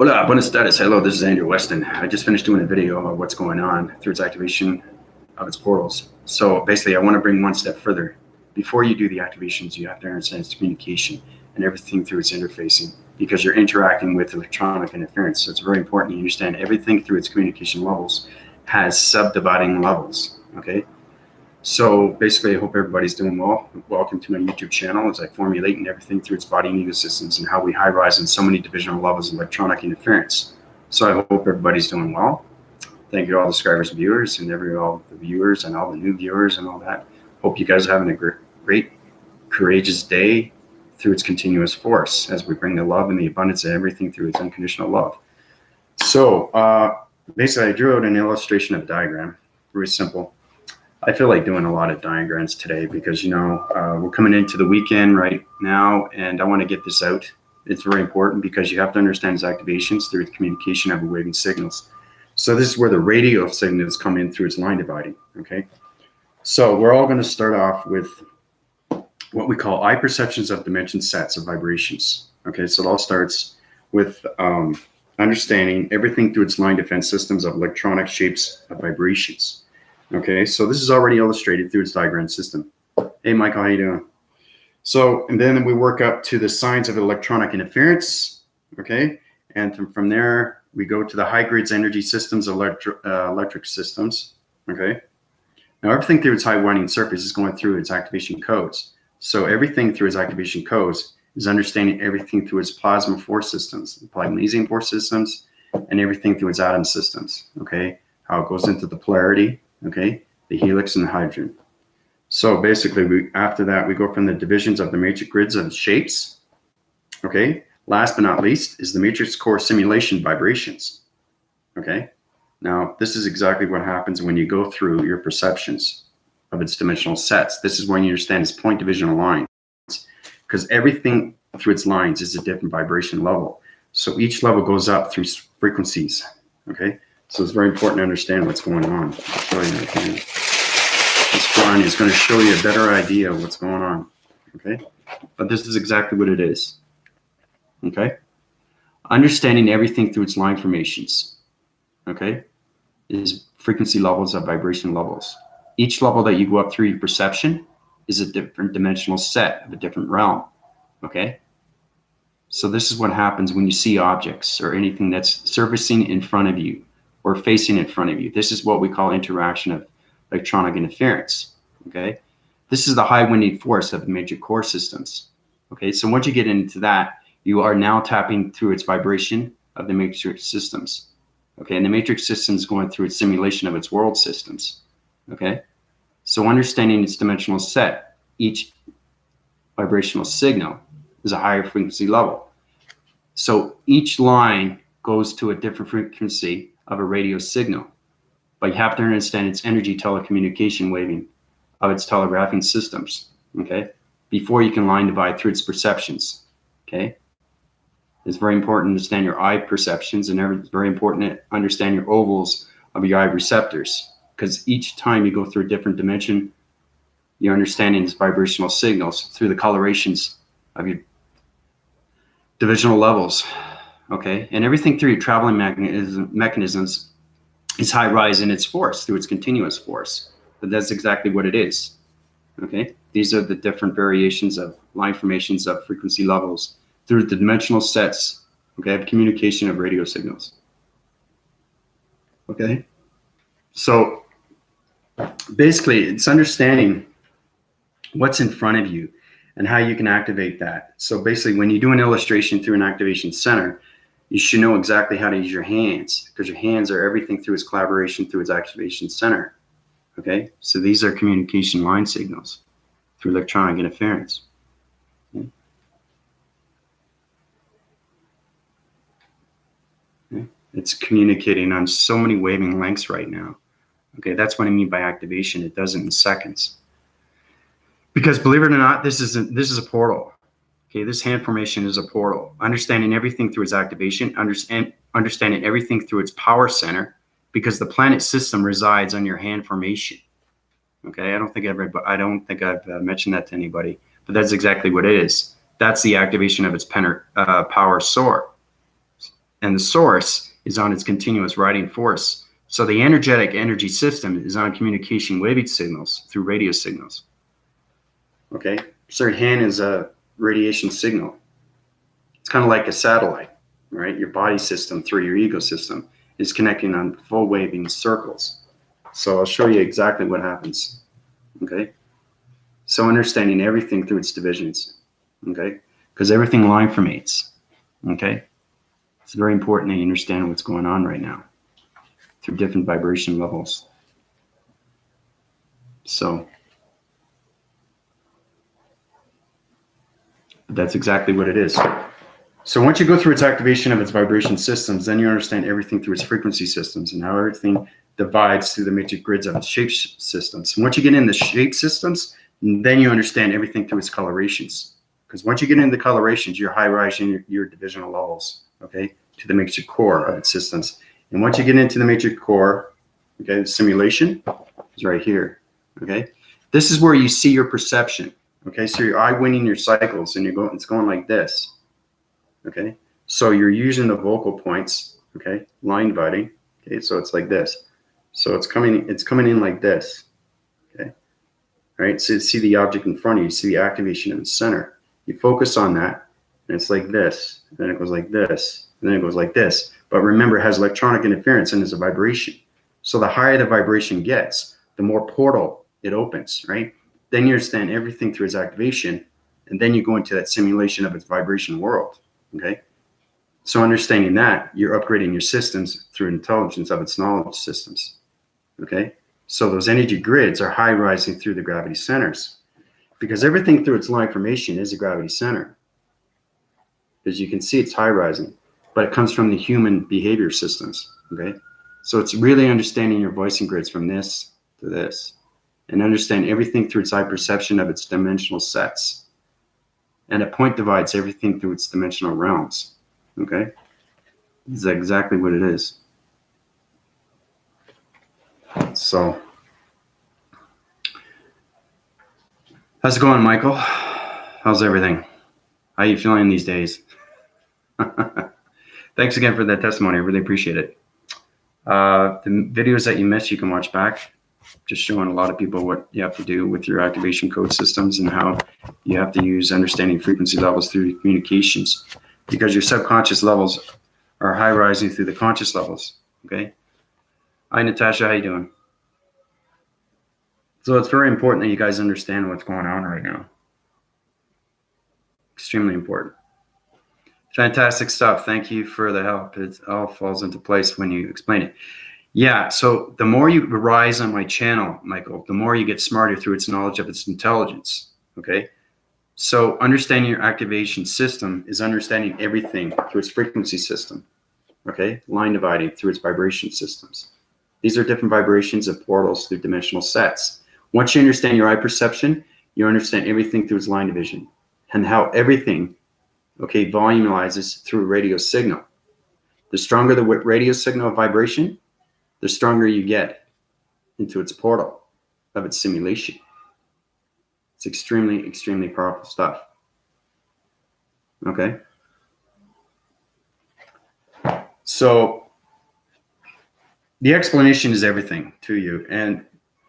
Hola, buenas tardes. Hello, this is Andrew Weston. I just finished doing a video of what's going on through its activation of its portals. So basically, I want to bring one step further. Before you do the activations, you have to understand its communication and everything through its interfacing, because you're interacting with electronic interference. So it's very important you understand everything through its communication levels has subdividing levels, okay? So basically, I hope everybody's doing well. Welcome to my YouTube channel as I formulate and everything through its body and ecosystems and how we high rise in so many divisional levels of electronic interference. So I hope everybody's doing well. Thank you to all the subscribers and viewers and all the viewers and all the new viewers and all that. Hope you guys are having a great, courageous day through its continuous force as we bring the love and the abundance of everything through its unconditional love. So basically, I drew out an illustration of a diagram, very simple. I feel like doing a lot of diagrams today because, we're coming into the weekend right now, and I want to get this out. It's very important because you have to understand its activations through the communication of waving signals. So this is where the radio signals come in through its line dividing, okay? So we're all going to start off with what we call eye perceptions of dimension sets of vibrations, okay? So it all starts with understanding everything through its line defense systems of electronic shapes of vibrations. Okay, so this is already illustrated through its diagram system. Hey, Michael, how you doing? So, and then we work up to the signs of electronic interference, okay? And from there, we go to the high grids energy systems, electric systems, okay? Now, everything through its high winding surface is going through its activation codes. So everything through its activation codes is understanding everything through its plasma force systems, magnesium force systems, and everything through its atom systems, okay? How it goes into the polarity, okay, the helix and the hydrogen. So basically, after that, we go from the divisions of the matrix grids of shapes, okay? Last but not least is the matrix core simulation vibrations, okay? Now, this is exactly what happens when you go through your perceptions of its dimensional sets. This is when you understand its point divisional lines, because everything through its lines is a different vibration level. So each level goes up through frequencies, okay? So it's very important to understand what's going on. I'll show you again. This drawing is going to show you a better idea of what's going on, okay? But this is exactly what it is, okay? Understanding everything through its line formations, okay, is frequency levels of vibration levels. Each level that you go up through your perception is a different dimensional set of a different realm, okay? So this is what happens when you see objects or anything that's surfacing in front of you or facing in front of you. This is what we call interaction of electronic interference, okay? This is the high winding force of the matrix core systems, okay? So once you get into that, you are now tapping through its vibration of the matrix systems, okay? And the matrix systems going through its simulation of its world systems, okay? So understanding its dimensional set, each vibrational signal is a higher frequency level. So each line goes to a different frequency of a radio signal, but you have to understand its energy telecommunication waving of its telegraphing systems, okay, before you can line divide through its perceptions, okay? It's very important to understand your eye perceptions, and it's very important to understand your ovals of your eye receptors, because each time you go through a different dimension, you're understanding its vibrational signals through the colorations of your divisional levels, okay? And everything through your traveling mechanisms is high rise in its force through its continuous force. But that's exactly what it is, okay? These are the different variations of line formations of frequency levels through the dimensional sets, okay, of communication of radio signals, okay? So basically, it's understanding what's in front of you and how you can activate that. So basically, when you do an illustration through an activation center, you should know exactly how to use your hands, because your hands are everything through its collaboration through its activation center, okay? So these are communication line signals through electronic interference. Okay? Okay? It's communicating on so many waving lengths right now, okay? That's what I mean by activation. It does it in seconds. Because believe it or not, this is a portal. Okay, this hand formation is a portal. Understanding everything through its activation, understanding everything through its power center, because the planet system resides on your hand formation. Okay, I don't think I've mentioned that to anybody, but that's exactly what it is. That's the activation of its power source. and the source is on its continuous riding force. So the energetic energy system is on communication waving signals through radio signals. Okay, so your hand is a radiation signal. It's kind of like a satellite, right? Your body system through your ego system is connecting on full waving circles. So I'll show you exactly what happens. Okay, so understanding everything through its divisions. Okay, because everything line formates. Okay, it's very important that you understand what's going on right now through different vibration levels. So that's exactly what it is. So once you go through its activation of its vibration systems, then you understand everything through its frequency systems and how everything divides through the matrix grids of its shape systems. And once you get in the shape systems, then you understand everything through its colorations. Because once you get into the colorations, you're high-rising your divisional levels, okay, to the matrix core of its systems. And once you get into the matrix core, okay, the simulation is right here, okay? This is where you see your perception, okay? So your eye winning your cycles, and it's going like this, okay? So you're using the vocal points, okay, line dividing, okay? So it's like this. So it's coming in like this, okay? All right, so you see the object in front of you, you see the activation in the center. You focus on that, and it's like this, and then it goes like this, and then it goes like this. But remember, it has electronic interference and is a vibration. So the higher the vibration gets, the more portal it opens, right? Then you understand everything through its activation, and then you go into that simulation of its vibration world, okay? So understanding that, you're upgrading your systems through intelligence of its knowledge systems, okay? So those energy grids are high rising through the gravity centers, because everything through its line formation is a gravity center. As you can see, it's high rising, but it comes from the human behavior systems, okay? So it's really understanding your voicing grids from this to this, and understand everything through its eye perception of its dimensional sets. And a point divides everything through its dimensional realms, okay? This is exactly what it is. So, how's it going, Michael? How's everything? How are you feeling these days? Thanks again for that testimony. I really appreciate it. The videos that you missed, you can watch back. Just showing a lot of people what you have to do with your activation code systems and how you have to use understanding frequency levels through communications, because your subconscious levels are high rising through the conscious levels. Okay. Hi, Natasha. How you doing? So it's very important that you guys understand what's going on right now. Extremely important. Fantastic stuff. Thank you for the help. It all falls into place when you explain it. Yeah, so the more you rise on my channel, Michael, the more you get smarter through its knowledge of its intelligence, okay? So understanding your activation system is understanding everything through its frequency system, okay? Line dividing through its vibration systems. These are different vibrations of portals through dimensional sets. Once you understand your eye perception, you understand everything through its line division and how everything, okay, volumizes through a radio signal. The stronger the radio signal of vibration, the stronger you get into its portal of its simulation. It's extremely, extremely powerful stuff. Okay. So the explanation is everything to you, and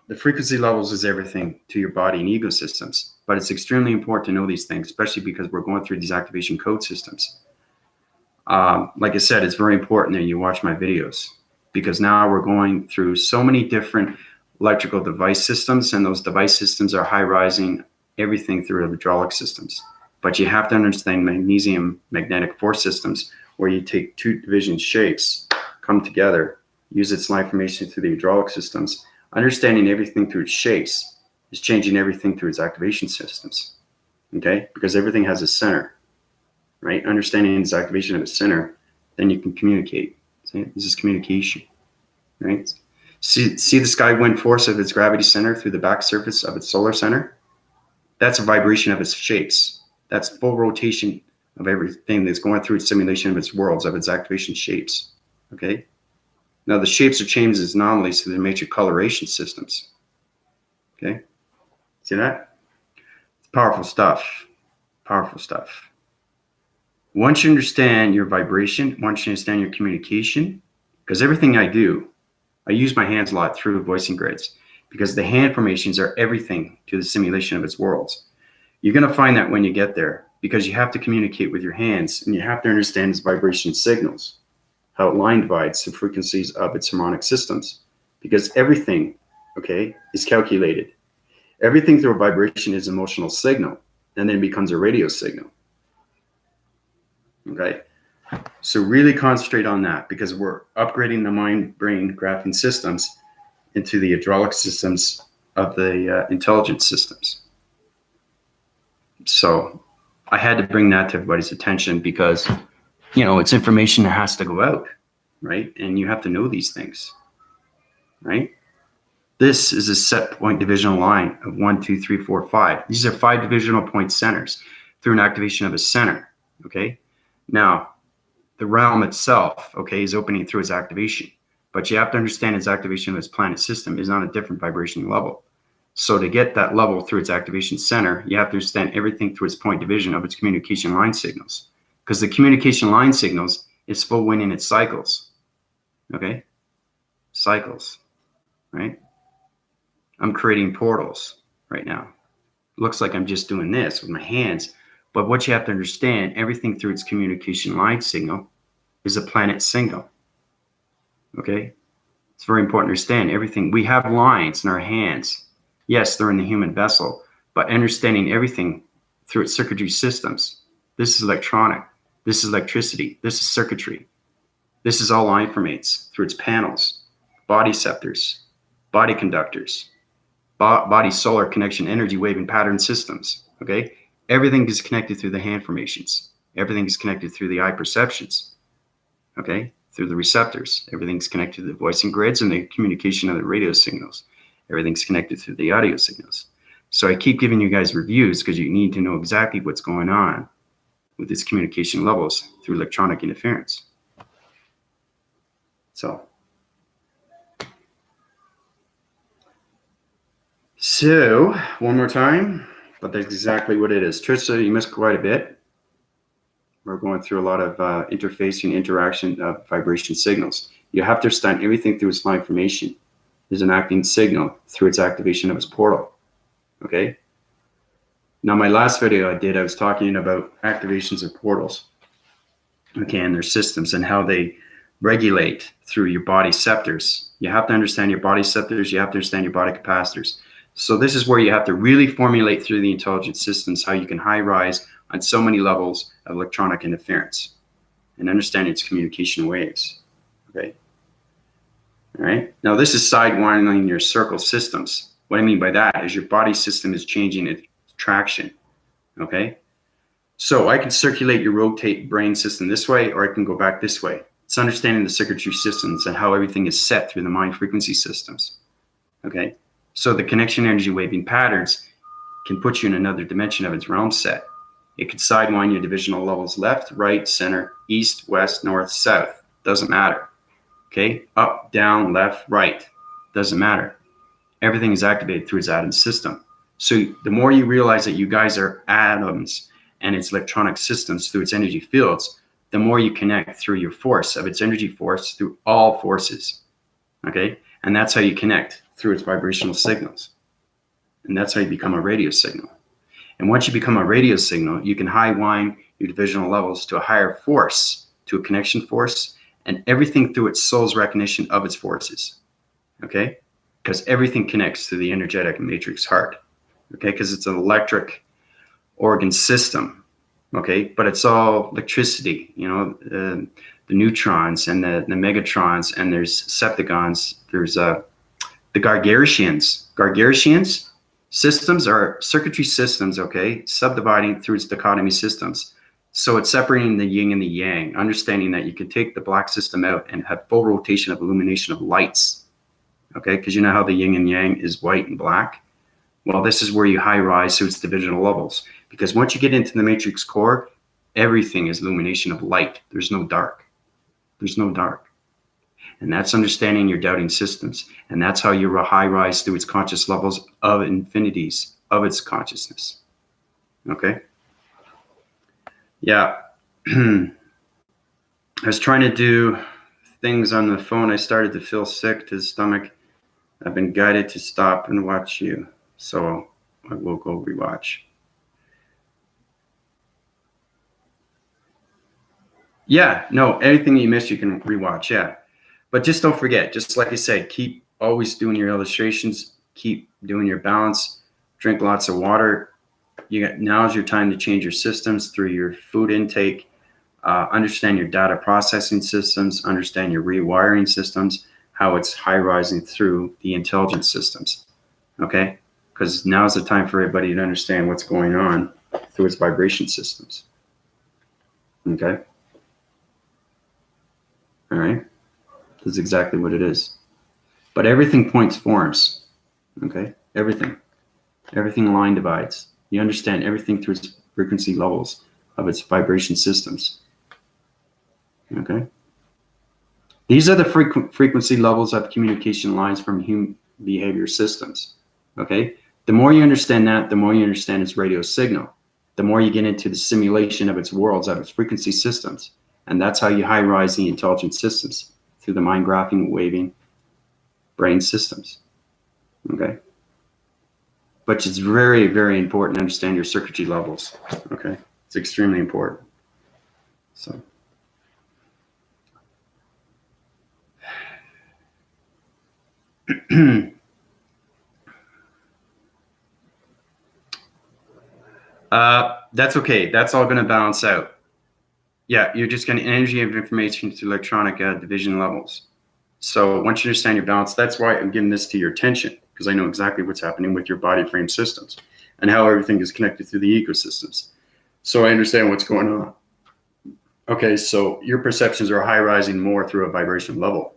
the frequency levels is everything to your body and ego systems. But it's extremely important to know these things, especially because we're going through these activation code systems. Like I said, it's very important that you watch my videos, because now we're going through so many different electrical device systems, and those device systems are high rising everything through hydraulic systems. But you have to understand magnesium magnetic force systems, where you take two division shapes, come together, use its line formation through the hydraulic systems. Understanding everything through its shapes is changing everything through its activation systems, okay? Because everything has a center, right? Understanding its activation of its center, then you can communicate. See, this is communication, right? See the sky wind force of its gravity center through the back surface of its solar center? That's a vibration of its shapes. That's full rotation of everything that's going through its simulation of its worlds, of its activation shapes, okay? Now the shapes are changed as anomalies through the matrix coloration systems, okay? See that? It's powerful stuff, powerful stuff. Once you understand your vibration, once you understand your communication, because everything I do, I use my hands a lot through voicing grids, because the hand formations are everything to the simulation of its worlds. You're going to find that when you get there, because you have to communicate with your hands and you have to understand its vibration signals, how it line divides the frequencies of its harmonic systems, because everything, okay, is calculated. Everything through a vibration is an emotional signal, and then it becomes a radio signal. Okay, so really concentrate on that, because we're upgrading the mind-brain graphing systems into the hydraulic systems of the intelligence systems. So I had to bring that to everybody's attention, because it's information that has to go out, right? And you have to know these things, right? This is a set point divisional line of 1, 2, 3, 4, 5. These are 5 divisional point centers through an activation of a center. Okay. Now, the realm itself, okay, is opening through its activation, but you have to understand its activation of its planet system is on a different vibration level. So to get that level through its activation center, you have to understand everything through its point division of its communication line signals, because the communication line signals is full wind in its cycles. Okay, cycles, right? I'm creating portals right now. Looks like I'm just doing this with my hands, but what you have to understand, everything through its communication line signal is a planet signal. Okay, it's very important to understand everything. We have lines in our hands. Yes, they're in the human vessel, but understanding everything through its circuitry systems. This is electronic. This is electricity. This is circuitry. This is all informates through its panels, body receptors, body conductors, body solar connection, energy wave and pattern systems. Okay, everything is connected through the hand formations. Everything is connected through the eye perceptions. Okay, through the receptors. Everything's connected to the voicing grids and the communication of the radio signals. Everything's connected through the audio signals. So I keep giving you guys reviews because you need to know exactly what's going on with these communication levels through electronic interference. So one more time, but that's exactly what it is. Trisha, you missed quite a bit. We're going through a lot of interfacing interaction of vibration signals. You have to understand everything through its line formation is an acting signal through its activation of its portal. Okay. Now, my last video I was talking about activations of portals, okay, and their systems and how they regulate through your body receptors. You have to understand your body receptors. You have to understand your body capacitors. So this is where you have to really formulate through the intelligence systems how you can high rise on so many levels of electronic interference and understand its communication waves. Okay. All right. Now this is sidewinding your circle systems. What I mean by that is your body system is changing its traction. Okay. So I can circulate your rotate brain system this way, or I can go back this way. It's understanding the circuitry systems and how everything is set through the mind frequency systems. Okay. So the connection energy waving patterns can put you in another dimension of its realm set. It could sidewind your divisional levels left, right, center, east, west, north, south. Doesn't matter. Okay. Up, down, left, right. Doesn't matter. Everything is activated through its atom system. So the more you realize that you guys are atoms and its electronic systems through its energy fields, the more you connect through your force of its energy force through all forces. Okay. And that's how you connect through its vibrational signals. And that's how you become a radio signal. And once you become a radio signal, you can high wind your divisional levels to a higher force, to a connection force, and everything through its soul's recognition of its forces. Okay? Because everything connects to the energetic matrix heart. Okay? Because it's an electric organ system. Okay? But it's all electricity, the neutrons and the megatrons, and there's septagons, there's the Gargaricians. Gargaricians systems are circuitry systems, okay, subdividing through its dichotomy systems. So it's separating the yin and the yang, understanding that you can take the black system out and have full rotation of illumination of lights, okay, because you know how the yin and yang is white and black? Well, this is where you high rise to its divisional levels, because once you get into the matrix core, everything is illumination of light. There's no dark. There's no dark. And that's understanding your doubting systems. And that's how you high rise through its conscious levels of infinities of its consciousness. Okay? Yeah. I was trying to do things on the phone. I started to feel sick to the stomach. I've been guided to stop and watch you. So I will go rewatch. Yeah, no, anything you missed, you can rewatch. Yeah. But just don't forget, just like I said, keep always doing your illustrations, keep doing your balance, drink lots of water. Now's your time to change your systems through your food intake. Understand your data processing systems, understand your rewiring systems, how it's high rising through the intelligence systems. Okay? Because now's the time for everybody to understand what's going on through its vibration systems. Okay? All right? That's exactly what it is. But everything points forms. Okay? Everything. Everything line divides. You understand everything through its frequency levels of its vibration systems. Okay? These are the frequency levels of communication lines from human behavior systems. Okay? The more you understand that, the more you understand its radio signal. The more you get into the simulation of its worlds, of its frequency systems. And that's how you high rise the intelligent systems through the mind graphing, waving, brain systems. Okay? But it's very, very important to understand your circuitry levels. Okay? It's extremely important. So. That's okay. That's all going to balance out. Yeah, you're just getting energy of information to electronic division levels. So once you understand your balance, that's why I'm giving this to your attention, because I know exactly what's happening with your body frame systems and how everything is connected through the ecosystems. So I understand what's going on. Okay, so your perceptions are high rising more through a vibration level.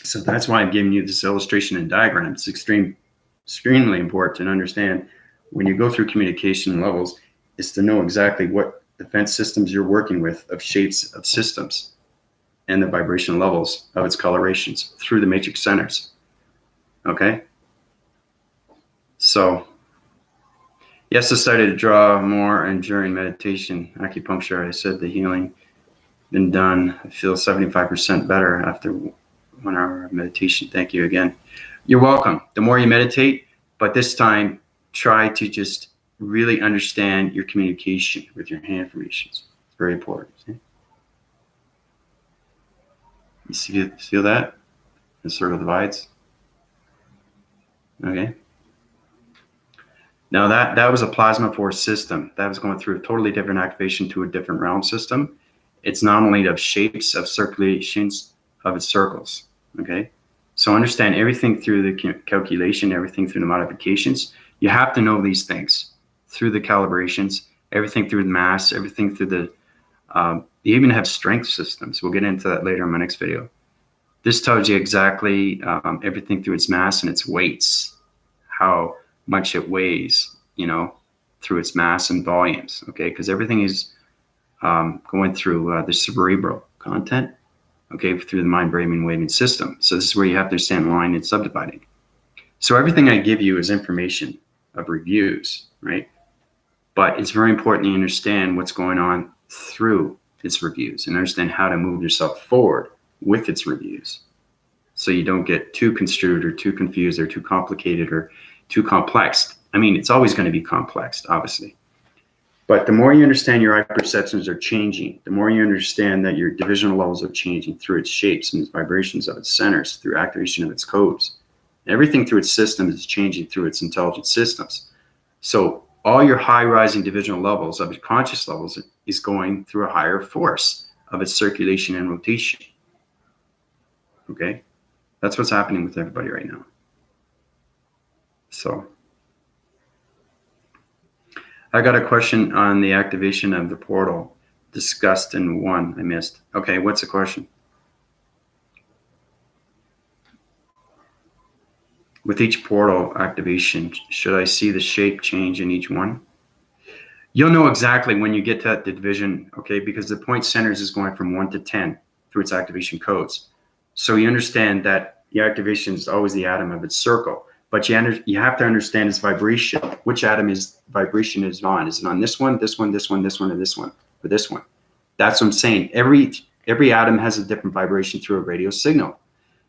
So that's why I'm giving you this illustration and diagram. It's extremely important to understand when you go through communication levels is to know exactly what defense systems you're working with of shapes of systems and the vibration levels of its colorations through the matrix centers. Okay? So, yes, I started to draw more and during meditation, acupuncture, I said the healing been done. I feel 75% better after 1 hour of meditation. Thank you again. You're welcome. The more you meditate, but this time try to just really understand your communication with your hand formations. It's very important. See? You feel that? The circle divides. Okay. Now that was a plasma force system. That was going through a totally different activation to a different realm system. It's not only of shapes of circulations of its circles. Okay. So understand everything through the calculation, everything through the modifications. You have to know these things through the calibrations, everything through the mass, everything through the, you even have strength systems. We'll get into that later in my next video. This tells you exactly everything through its mass and its weights, how much it weighs, through its mass and volumes, okay? Because everything is going through the cerebral content, okay, through the mind, brain, and waving system. So this is where you have to understand line and subdividing. So everything I give you is information of reviews, right? But it's very important you understand what's going on through its reviews and understand how to move yourself forward with its reviews. So you don't get too construed or too confused or too complicated or too complex. I mean, it's always going to be complex, obviously. But the more you understand your eye perceptions are changing, the more you understand that your divisional levels are changing through its shapes and its vibrations of its centers, through activation of its codes. Everything through its system is changing through its intelligent systems. So all your high rising divisional levels of your conscious levels is going through a higher force of its circulation and rotation. Okay? That's what's happening with everybody right now. So I got a question on the activation of the portal discussed in one I missed. Okay, what's the question? With each portal activation, should I see the shape change in each one? You'll know exactly when you get to that division, okay, because the point centers is going from 1 to 10 through its activation codes. So you understand that the activation is always the atom of its circle. But you have to understand its vibration. Which atom is vibration is on? Is it on this one, this one, this one, this one, or this one, or this one? That's what I'm saying. Every atom has a different vibration through a radio signal.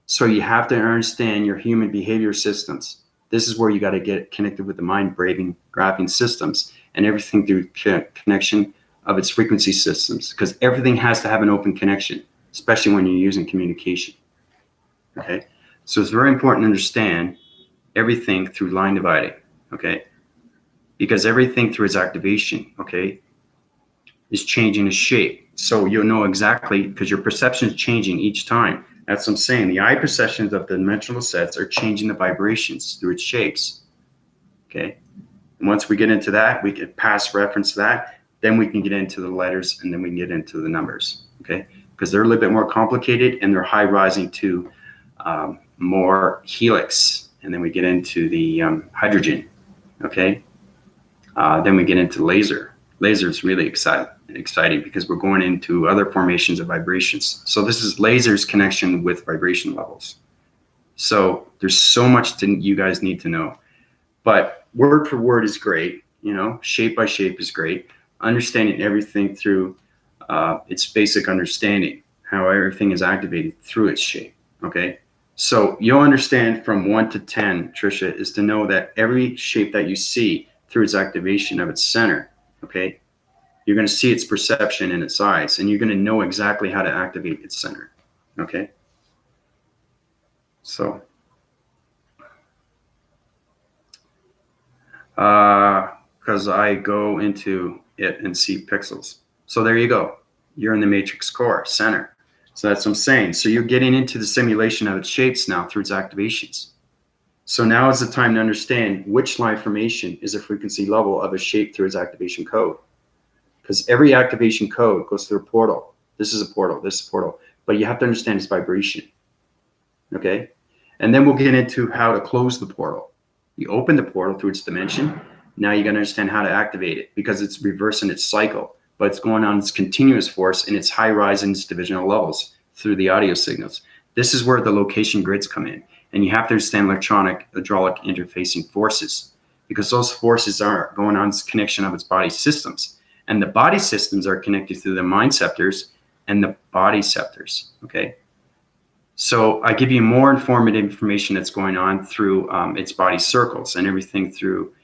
So you have to understand your human behavior systems. This is where you got to get connected with the mind graphing systems and everything through connection of its frequency systems, because everything has to have an open connection, especially when you're using communication. Okay, so it's very important to understand everything through line dividing. Okay, because everything through its activation, okay, is changing its shape. So you'll know exactly, because your perception is changing each time. That's what I'm saying. The eye perceptions of the dimensional sets are changing the vibrations through its shapes. Okay. And once we get into that, we can pass reference to that. Then we can get into the letters, and then we can get into the numbers. Okay. Because they're a little bit more complicated, and they're high rising to more helix. And then we get into the hydrogen. Okay. Then we get into laser. Laser is really exciting because we're going into other formations of vibrations. So this is laser's connection with vibration levels. So there's so much you guys need to know. But word for word is great. You know, shape by shape is great. Understanding everything through its basic understanding, how everything is activated through its shape. Okay. So you'll understand from 1 to 10, Trisha, is to know that every shape that you see through its activation of its center, okay, you're going to see its perception in its eyes, and you're going to know exactly how to activate its center. Okay. So, because I go into it and see pixels. So there you go. You're in the matrix core center. So that's what I'm saying. So you're getting into the simulation of its shapes now through its activations. So now is the time to understand which line formation is a frequency level of a shape through its activation code. Because every activation code goes through a portal. This is a portal, this is a portal. But you have to understand its vibration. Okay? And then we'll get into how to close the portal. You open the portal through its dimension. Now you got to understand how to activate it, because it's reversing its cycle. But it's going on its continuous force in its high rise in its divisional levels through the audio signals. This is where the location grids come in. And you have to understand hydraulic interfacing forces, because those forces are going on its connection of its body systems. And the body systems are connected through the mind scepters and the body scepters. Okay. So I give you more informative information that's going on through its body circles and everything through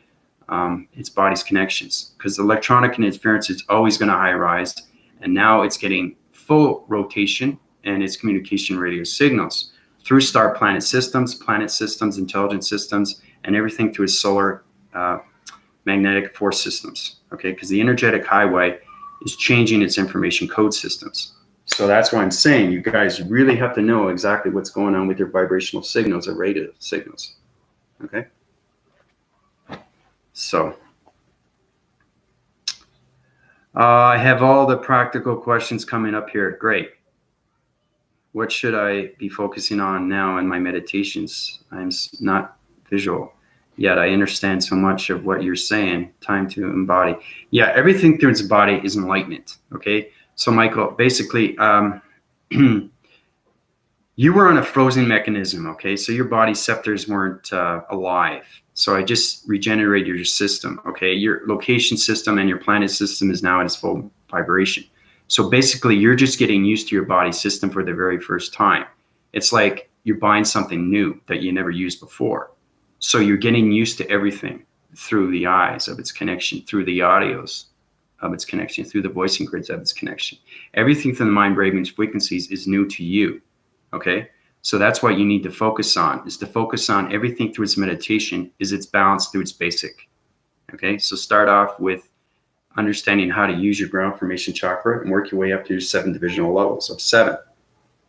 its body's connections, because the electronic interference is always going to high rise. And now it's getting full rotation and its communication radio signals through star planet systems, intelligence systems, and everything through its solar magnetic force systems. Okay, because the energetic highway is changing its information code systems. So that's why I'm saying you guys really have to know exactly what's going on with your vibrational signals or radio signals. Okay. So I have all the practical questions coming up here. Great. What should I be focusing on now in my meditations? I'm not visual, yet I understand so much of what you're saying. Time to embody. Yeah, everything through its body is enlightenment. Okay. So Michael, basically, you were on a frozen mechanism. Okay. So your body scepters weren't alive. So I just regenerated your system. Okay. Your location system and your planet system is now at its full vibration. So basically, you're just getting used to your body system for the very first time. It's like you're buying something new that you never used before. So you're getting used to everything through the eyes of its connection, through the audios of its connection, through the voicing grids of its connection. Everything from the mind wavelengths frequencies is new to you. Okay. So that's what you need to focus on, is to focus on everything through its meditation, is its balance through its basic. Okay. So start off with understanding how to use your ground formation chakra and work your way up to your 7 divisional levels of 7.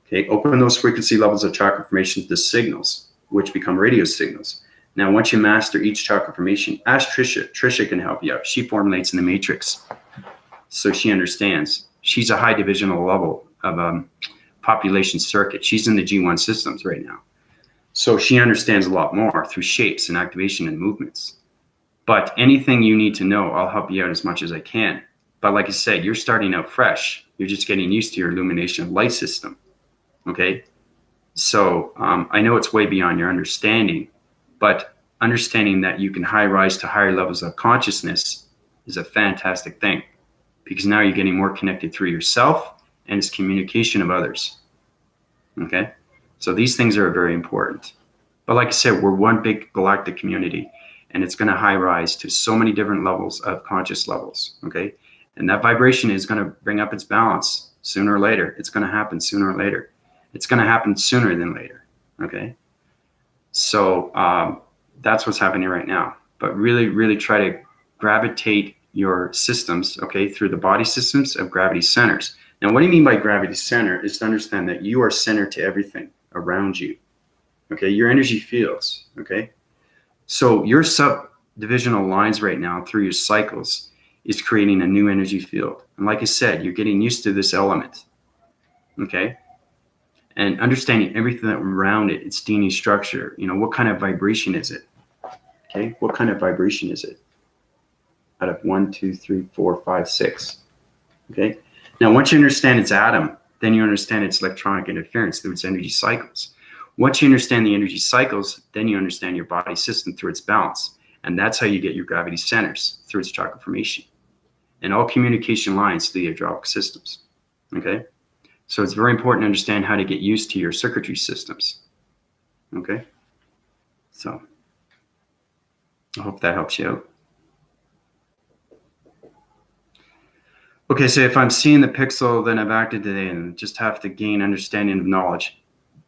Okay, open those frequency levels of chakra formations to signals, which become radio signals. Now, once you master each chakra formation, ask Trisha. Trisha can help you out. She formulates in the matrix, so she understands. She's a high divisional level of population circuit. She's in the G1 systems right now. So she understands a lot more through shapes and activation and movements. But anything you need to know, I'll help you out as much as I can. But like I said, you're starting out fresh. You're just getting used to your illumination of light system. Okay? So I know it's way beyond your understanding, but understanding that you can high rise to higher levels of consciousness is a fantastic thing, because now you're getting more connected through yourself and its communication of others. Okay, so these things are very important. But like I said, we're one big galactic community, and it's going to high rise to so many different levels of conscious levels. Okay, and that vibration is going to bring up its balance sooner or later. It's going to happen sooner or later. It's going to happen sooner than later. Okay, so that's what's happening right now. But really, really try to gravitate your systems, okay, through the body systems of gravity centers. Now, what do you mean by gravity center is to understand that you are center to everything around you, okay, your energy fields, okay? So your subdivisional lines right now through your cycles is creating a new energy field. And like I said, you're getting used to this element, okay? And understanding everything around it, its DNA structure, you know, what kind of vibration is it, okay? What kind of vibration is it? Out of 1, 2, 3, 4, 5, 6, okay? Now, once you understand its atom, then you understand its electronic interference through its energy cycles. Once you understand the energy cycles, then you understand your body system through its balance. And that's how you get your gravity centers, through its chakra formation. And all communication lines through the hydraulic systems, okay? So it's very important to understand how to get used to your circuitry systems, okay? So I hope that helps you out. Okay, so if I'm seeing the pixel, then I've acted today and just have to gain understanding of knowledge.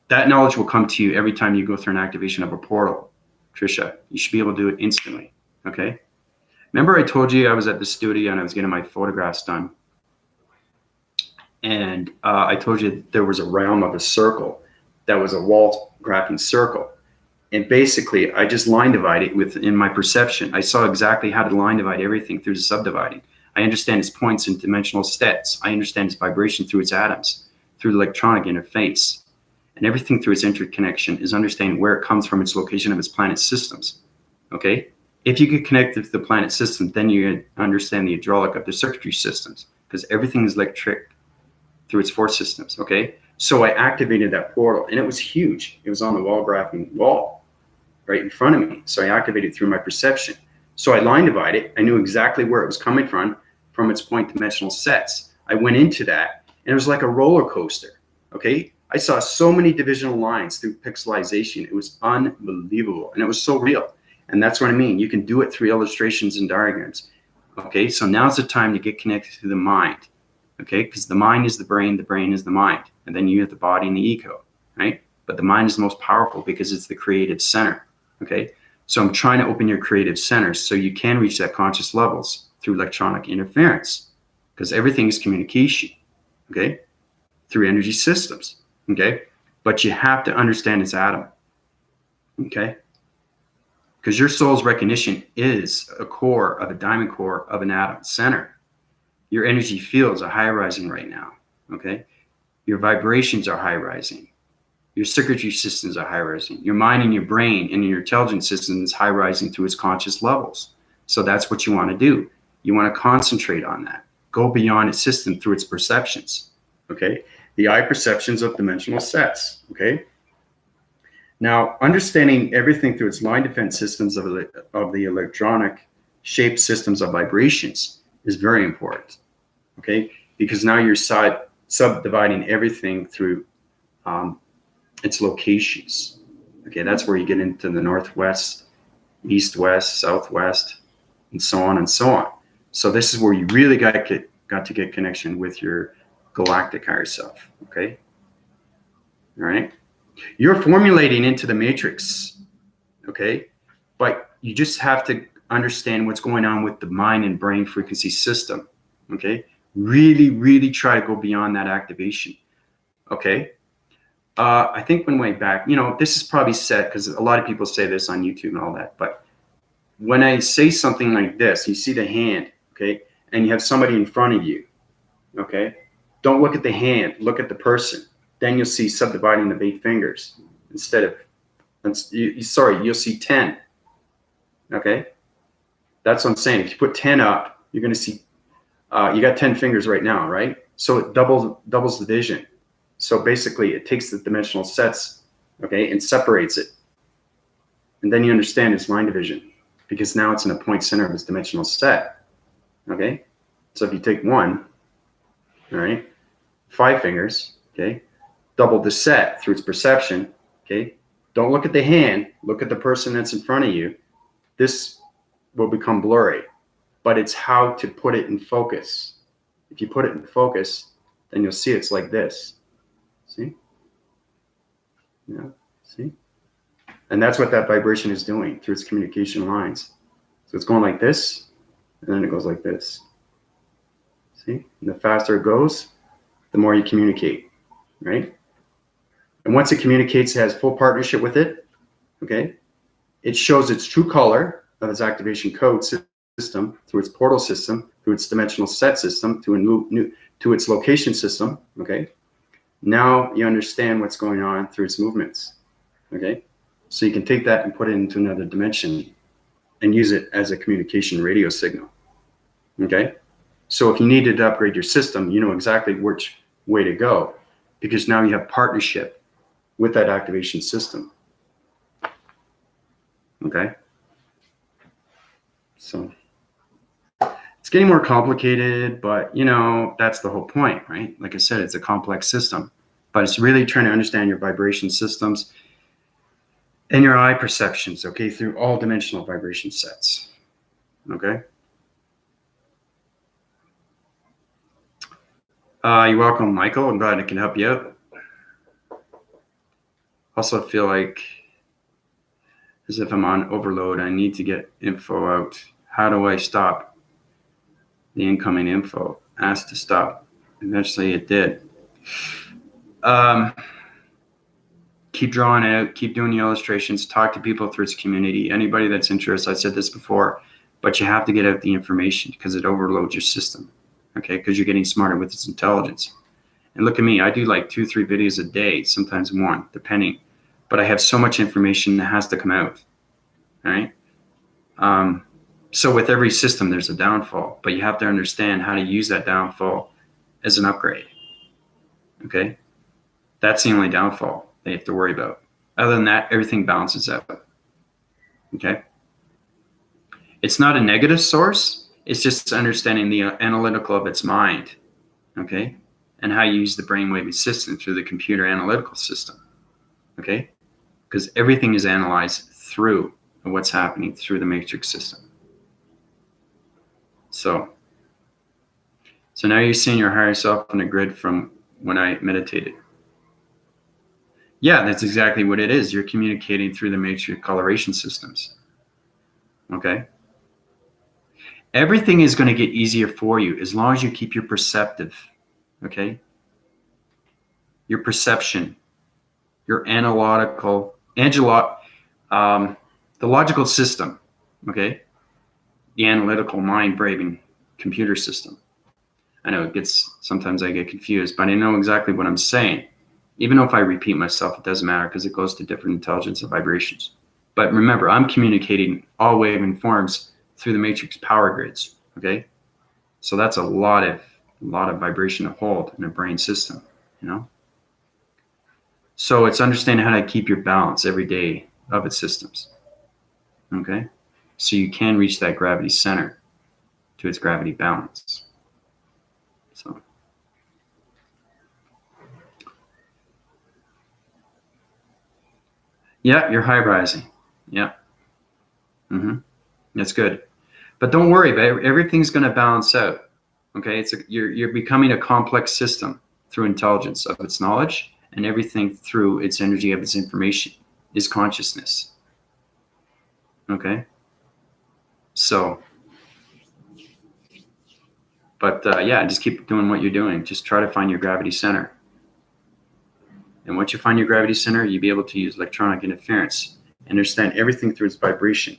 That knowledge will come to you every time you go through an activation of a portal, Trisha. You should be able to do it instantly, okay? Remember I told you I was at the studio and I was getting my photographs done. And I told you there was a realm of a circle that was a wall graphing circle. And basically, I just line divided within my perception. I saw exactly how to line divide everything through the subdividing. I understand its points and dimensional states. I understand its vibration through its atoms, through the electronic interface. And everything through its interconnection is understanding where it comes from, its location of its planet systems. Okay? If you get connected to the planet system, then you understand the hydraulic of the circuitry systems, because everything is electric through its force systems. Okay? So I activated that portal, and it was huge. It was on the wall graphing wall right in front of me. So I activated through my perception. So I line divided. I knew exactly where it was coming from its point dimensional sets. I went into that, and it was like a roller coaster. Okay? I saw so many divisional lines through pixelization. It was unbelievable, and it was so real. And that's what I mean. You can do it through illustrations and diagrams. Okay? So now's the time to get connected to the mind. Okay? Because the mind is the brain is the mind. And then you have the body and the ego, right? But the mind is the most powerful because it's the creative center. Okay? So I'm trying to open your creative centers so you can reach that conscious levels through electronic interference, because everything is communication, okay, through energy systems, okay? But you have to understand its atom, okay? Because your soul's recognition is a core of a diamond core of an atom center. Your energy fields are high rising right now, okay? Your vibrations are high rising. Your circuitry systems are high rising. Your mind and your brain and your intelligence system is high rising through its conscious levels. So that's what you want to do. You want to concentrate on that. Go beyond its system through its perceptions, okay? The eye perceptions of dimensional sets, okay? Now, understanding everything through its line defense systems of the electronic shaped systems of vibrations is very important, okay? Because now you're subdividing everything through its locations, okay? That's where you get into the northwest, east-west, southwest, and so on and so on. So this is where you really got to get connection with your galactic higher self, okay? All right? You're formulating into the matrix, okay? But you just have to understand what's going on with the mind and brain frequency system, okay? Really, really try to go beyond that activation, okay? I think one way back, you know, this is probably said because a lot of people say this on YouTube and all that, but when I say something like this, you see the hand, okay, and you have somebody in front of you, okay, don't look at the hand, look at the person. Then you'll see subdividing the 8 fingers instead of, you'll see 10, okay? That's what I'm saying. If you put 10 up, you're going to see, you got 10 fingers right now, right? So it doubles the vision. So basically, it takes the dimensional sets, okay, and separates it. And then you understand its line division, because now it's in a point center of its dimensional set, okay? So if you take one, all right, 5 fingers, okay, double the set through its perception, okay, don't look at the hand, look at the person that's in front of you. This will become blurry, but it's how to put it in focus. If you put it in focus, then you'll see it's like this. See? Yeah, see? And that's what that vibration is doing through its communication lines. So it's going like this, and then it goes like this. See? And the faster it goes, the more you communicate, right? And once it communicates, it has full partnership with it, okay? It shows its true color of its activation code system through its portal system, through its dimensional set system, to its location system, okay? Now you understand what's going on through its movements, okay? So you can take that and put it into another dimension and use it as a communication radio signal, okay? So if you needed to upgrade your system, you know exactly which way to go, because now you have partnership with that activation system, okay? So it's getting more complicated, but you know, that's the whole point, right? Like I said, it's a complex system, but it's really trying to understand your vibration systems and your eye perceptions, okay, through all dimensional vibration sets, okay? You're welcome, Michael. I'm glad I can help you out. Also feel like as if I'm on overload, I need to get info out. How do I stop the incoming info? Asked to stop. Eventually it did. Keep drawing out, keep doing the illustrations, talk to people through its community. Anybody that's interested, I said this before, but you have to get out the information because it overloads your system, okay? Because you're getting smarter with its intelligence. And look at me, I do like 2-3 videos a day, sometimes one, depending. But I have so much information that has to come out, all right? So with every system, there's a downfall, but you have to understand how to use that downfall as an upgrade, okay? That's the only downfall they have to worry about. Other than that, everything balances out, okay? It's not a negative source. It's just understanding the analytical of its mind, okay? And how you use the brainwave system through the computer analytical system, okay? Because everything is analyzed through what's happening through the matrix system. So now you're seeing your higher self on the grid from when I meditated. Yeah, that's exactly what it is. You're communicating through the matrix coloration systems. Okay? Everything is going to get easier for you as long as you keep your perceptive. Okay? Your perception, your the logical system. Okay? The analytical mind-braving computer system. I know sometimes I get confused, but I know exactly what I'm saying. Even if I repeat myself, it doesn't matter because it goes to different intelligence and vibrations. But remember, I'm communicating all wave forms through the matrix power grids, okay? So that's a lot of vibration to hold in a brain system, you know? So it's understanding how to keep your balance every day of its systems, okay? So you can reach that gravity center to its gravity balance. So. Yeah, you're high rising. Yeah. That's good. But don't worry, everything's going to balance out. Okay, you're becoming a complex system through intelligence of its knowledge, and everything through its energy of its information is consciousness. Okay. So, but yeah, just keep doing what you're doing. Just try to find your gravity center. And once you find your gravity center, you'll be able to use electronic interference. Understand everything through its vibration.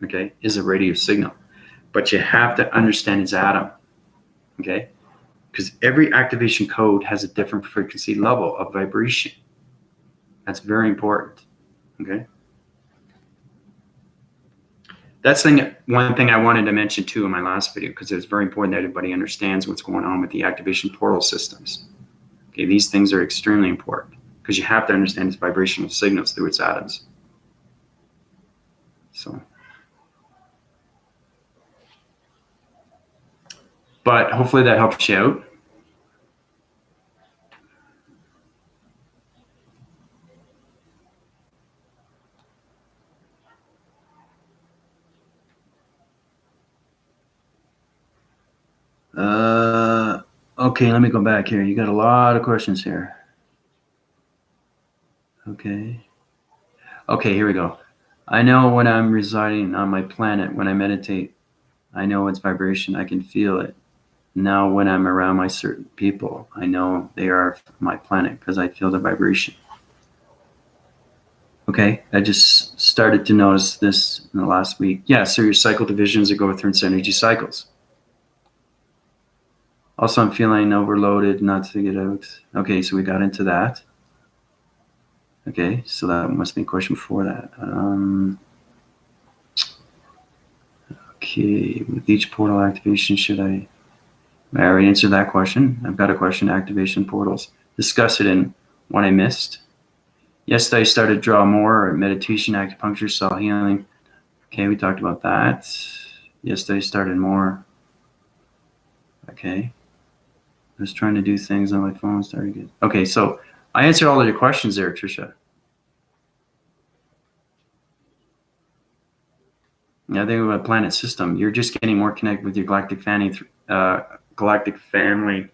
Okay, is a radio signal. But you have to understand its atom. Okay, because every activation code has a different frequency level of vibration. That's very important. Okay. That's one thing I wanted to mention too in my last video, because it's very important that everybody understands what's going on with the activation portal systems. Okay, these things are extremely important because you have to understand its vibrational signals through its atoms. So. But hopefully that helps you out. Okay, let me go back here. You got a lot of questions here. Okay. Okay, here we go. I know when I'm residing on my planet, when I meditate, I know its vibration. I can feel it. Now, when I'm around my certain people, I know they are my planet because I feel the vibration. Okay, I just started to notice this in the last week. Yeah, so your cycle divisions that go through its energy cycles. Also, I'm feeling overloaded, not to get out. Okay, so we got into that. Okay, so that must be a question before that. Okay, with each portal activation, should I already answered that question. I've got a question, activation portals. Discuss it in what I missed. Yesterday I started to draw more, meditation, acupuncture, cell healing. Okay, we talked about that. Yesterday started more. Okay. I was trying to do things on my phone, started good. Okay, so I answered all of your questions there, Tricia. Yeah, I think about planet system. You're just getting more connected with your galactic family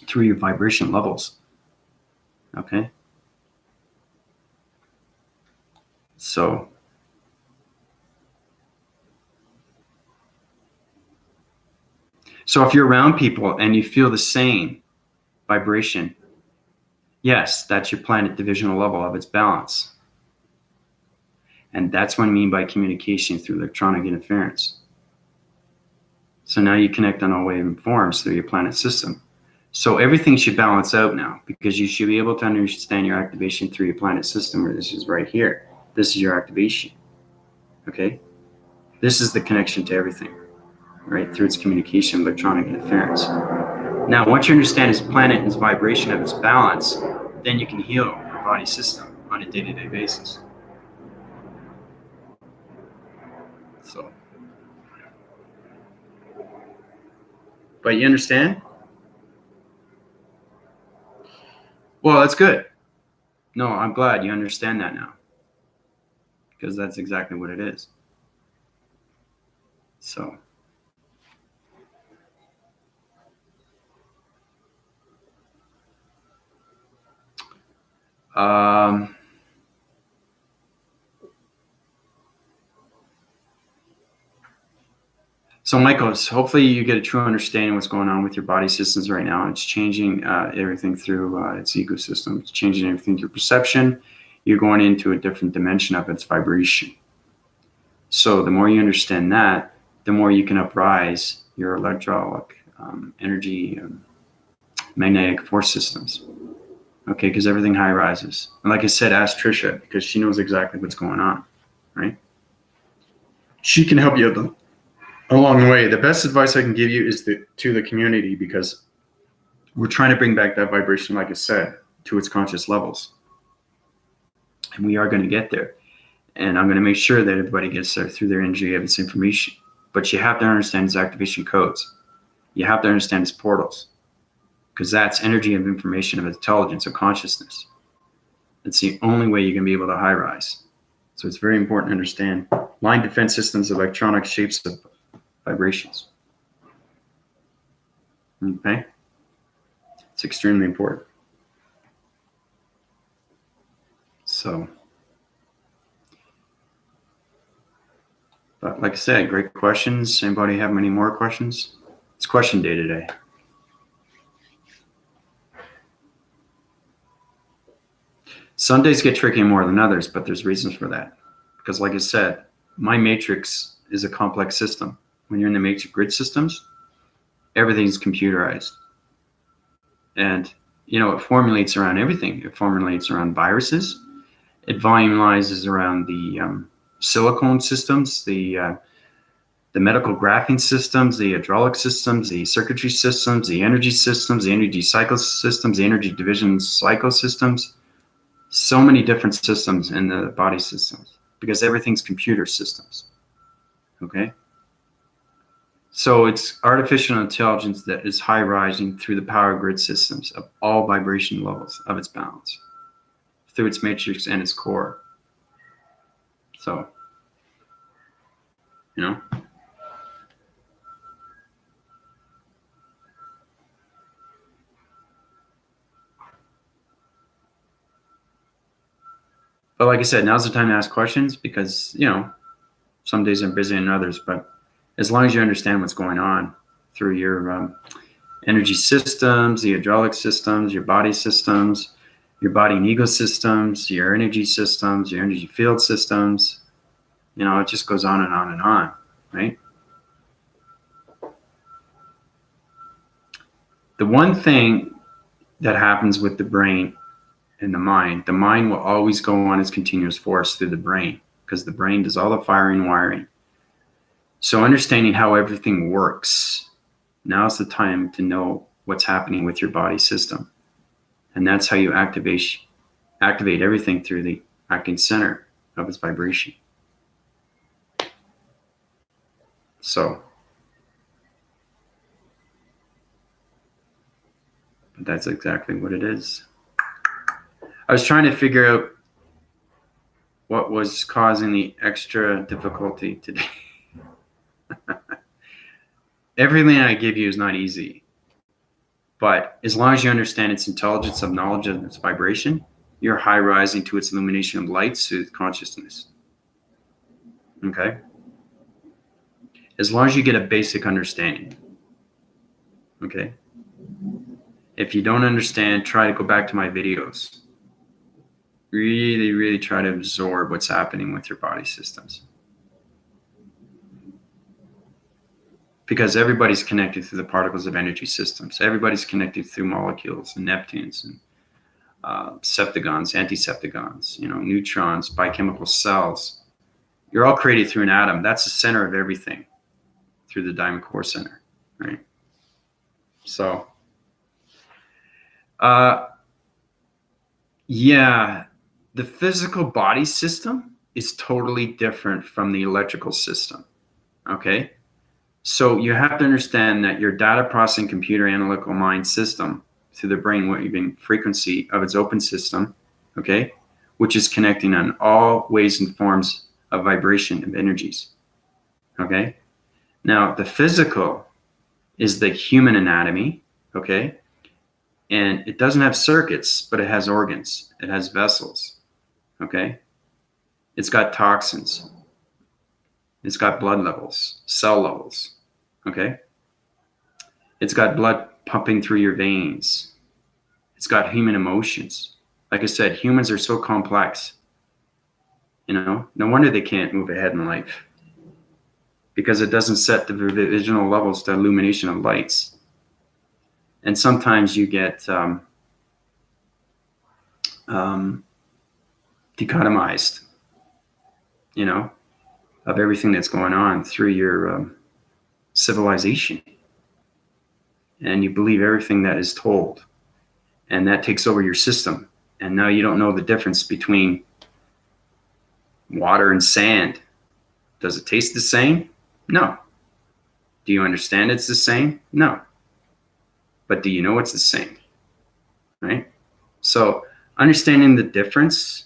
through your vibration levels. Okay. So if you're around people and you feel the same vibration, yes, that's your planet divisional level of its balance. And that's what I mean by communication through electronic interference. So now you connect on all wave forms through your planet system. So everything should balance out now because you should be able to understand your activation through your planet system, where this is right here. This is your activation. Okay? This is the connection to everything, right? Through its communication, electronic interference. Now, once you understand its planet and its vibration of its balance, then you can heal your body system on a day-to-day basis. So, but you understand? Well, that's good. No, I'm glad you understand that now, because that's exactly what it is. So, so Michael, hopefully you get a true understanding of what's going on with your body systems right now. It's changing everything through its ecosystem. It's changing everything through perception. You're going into a different dimension of its vibration. So the more you understand that, the more you can uprise your electrolytic energy, magnetic force systems. Okay, because everything high rises. And like I said, ask Trisha because she knows exactly what's going on, right? She can help you along the way. The best advice I can give you is to the community, because we're trying to bring back that vibration, like I said, to its conscious levels. And we are going to get there. And I'm going to make sure that everybody gets there through their energy of its information. But you have to understand its activation codes. You have to understand its portals, because that's energy of information, of intelligence, of consciousness. It's the only way you can be able to high rise. So it's very important to understand line defense systems, electronic shapes of vibrations. Okay? It's extremely important. So, but like I said, great questions. Anybody have any more questions? It's question day today. Some days get tricky more than others, but there's reasons for that. Because like I said, my matrix is a complex system. When you're in the matrix grid systems, everything's computerized. And, it formulates around everything. It formulates around viruses. It volumizes around the silicone systems, the medical graphing systems, the hydraulic systems, the circuitry systems, the energy cycle systems, the energy division cycle systems. So many different systems in the body systems, because everything's computer systems. Okay? So it's artificial intelligence that is high rising through the power grid systems of all vibration levels of its balance, through its matrix and its core. So, you know. But like I said, now's the time to ask questions because, you know, some days I'm busier than others. But as long as you understand what's going on through your energy systems, the hydraulic systems, your body systems, your body and ego systems, your energy systems, your energy field systems, you know, it just goes on and on and on, right? The one thing that happens with the brain and the mind will always go on its continuous force through the brain because the brain does all the firing and wiring. So understanding how everything works, now's the time to know what's happening with your body system. And that's how you activate everything through the acting center of its vibration. So that's exactly what it is. I was trying to figure out what was causing the extra difficulty today. Everything I give you is not easy. But as long as you understand its intelligence of knowledge of its vibration, you're high rising to its illumination of light, soothed consciousness. Okay? As long as you get a basic understanding. Okay? If you don't understand, try to go back to my videos. Really, really try to absorb what's happening with your body systems. Because everybody's connected through the particles of energy systems. Everybody's connected through molecules and Neptunes and septagons, antiseptagons, you know, neutrons, biochemical cells. You're all created through an atom. That's the center of everything, through the diamond core center, right? So, yeah, the physical body system is totally different from the electrical system, okay? So you have to understand that your data processing computer analytical mind system through the brainwave frequency of its open system, okay, which is connecting on all ways and forms of vibration of energies, okay? Now, the physical is the human anatomy, okay? And it doesn't have circuits, but it has organs. It has vessels, okay? It's got toxins. It's got blood levels, cell levels, okay? It's got blood pumping through your veins. It's got human emotions. Like I said, humans are so complex. You know, no wonder they can't move ahead in life because it doesn't set the vibrational levels to illumination of lights. And sometimes you get dichotomized, you know, of everything that's going on through your civilization. And you believe everything that is told. And that takes over your system. And now you don't know the difference between water and sand. Does it taste the same? No. Do you understand it's the same? No. But do you know it's the same? Right? So understanding the difference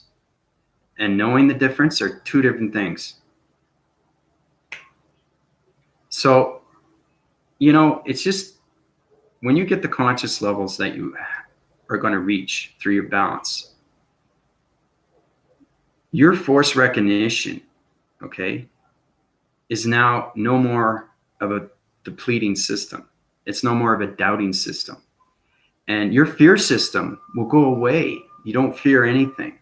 and knowing the difference are two different things. So, you know, it's just when you get the conscious levels that you are going to reach through your balance, your force recognition, okay, is now no more of a depleting system. It's no more of a doubting system. And your fear system will go away. You don't fear anything.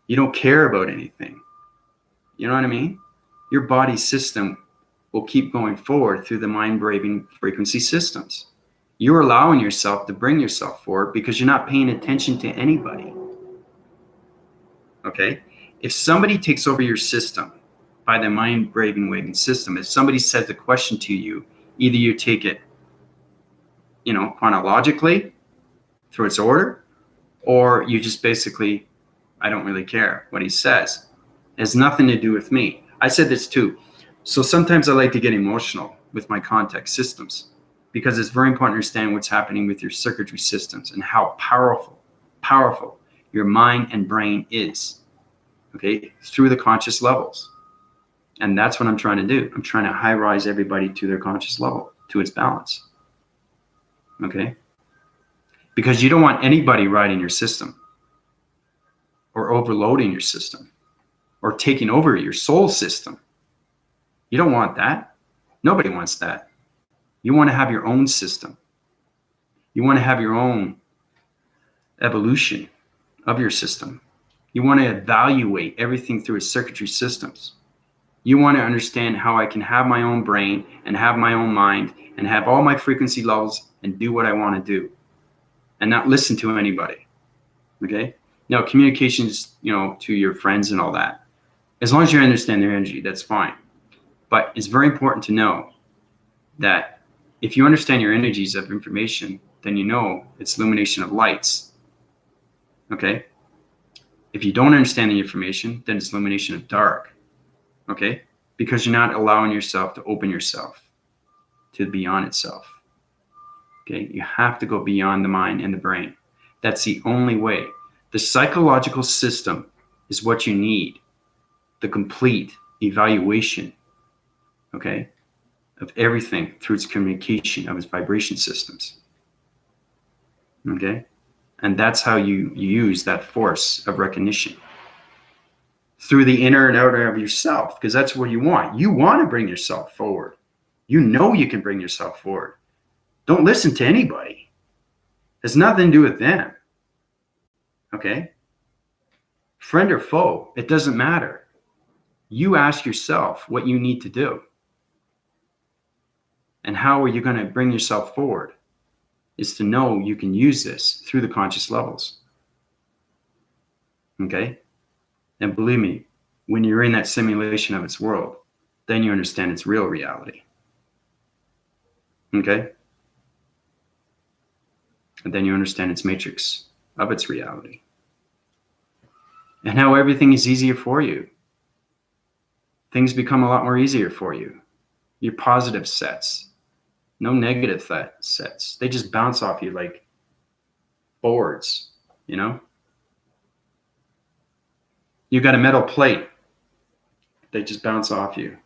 You don't care about anything. You know what I mean? Your body system will keep going forward through the mind-braving frequency systems. You're allowing yourself to bring yourself forward because you're not paying attention to anybody. Okay? If somebody takes over your system by the mind-braving waving system, if somebody says a question to you, either you take it, you know, chronologically through its order, or you just basically, I don't really care what he says. It has nothing to do with me. I said this too. So sometimes I like to get emotional with my context systems, because it's very important to understand what's happening with your circuitry systems and how powerful your mind and brain is, okay, through the conscious levels. And that's what I'm trying to do. I'm trying to high rise everybody to their conscious level, to its balance, okay? Because you don't want anybody riding your system or overloading your system or taking over your soul system. You don't want that. Nobody wants that. You want to have your own system. You want to have your own evolution of your system. You want to evaluate everything through its circuitry systems. You want to understand how I can have my own brain and have my own mind and have all my frequency levels and do what I want to do and not listen to anybody. Okay? Now, communications, to your friends and all that. As long as you understand their energy, that's fine. But it's very important to know that if you understand your energies of information, then you know it's illumination of lights. Okay? If you don't understand the information, then it's illumination of dark. Okay? Because you're not allowing yourself to open yourself to beyond itself. Okay? You have to go beyond the mind and the brain. That's the only way. The psychological system is what you need. The complete evaluation, okay, of everything through its communication of its vibration systems. Okay? And that's how you use that force of recognition through the inner and outer of yourself, because that's what you want. You want to bring yourself forward. You know you can bring yourself forward. Don't listen to anybody. It has nothing to do with them. Okay? Friend or foe, it doesn't matter. You ask yourself what you need to do. And how are you going to bring yourself forward? Is to know you can use this through the conscious levels. Okay? And believe me, when you're in that simulation of its world, then you understand its real reality. Okay? And then you understand its matrix of its reality. And how everything is easier for you. Things become a lot more easier for you. Your positive sets. No negative sets. They just bounce off you like boards, You got a metal plate. They just bounce off you.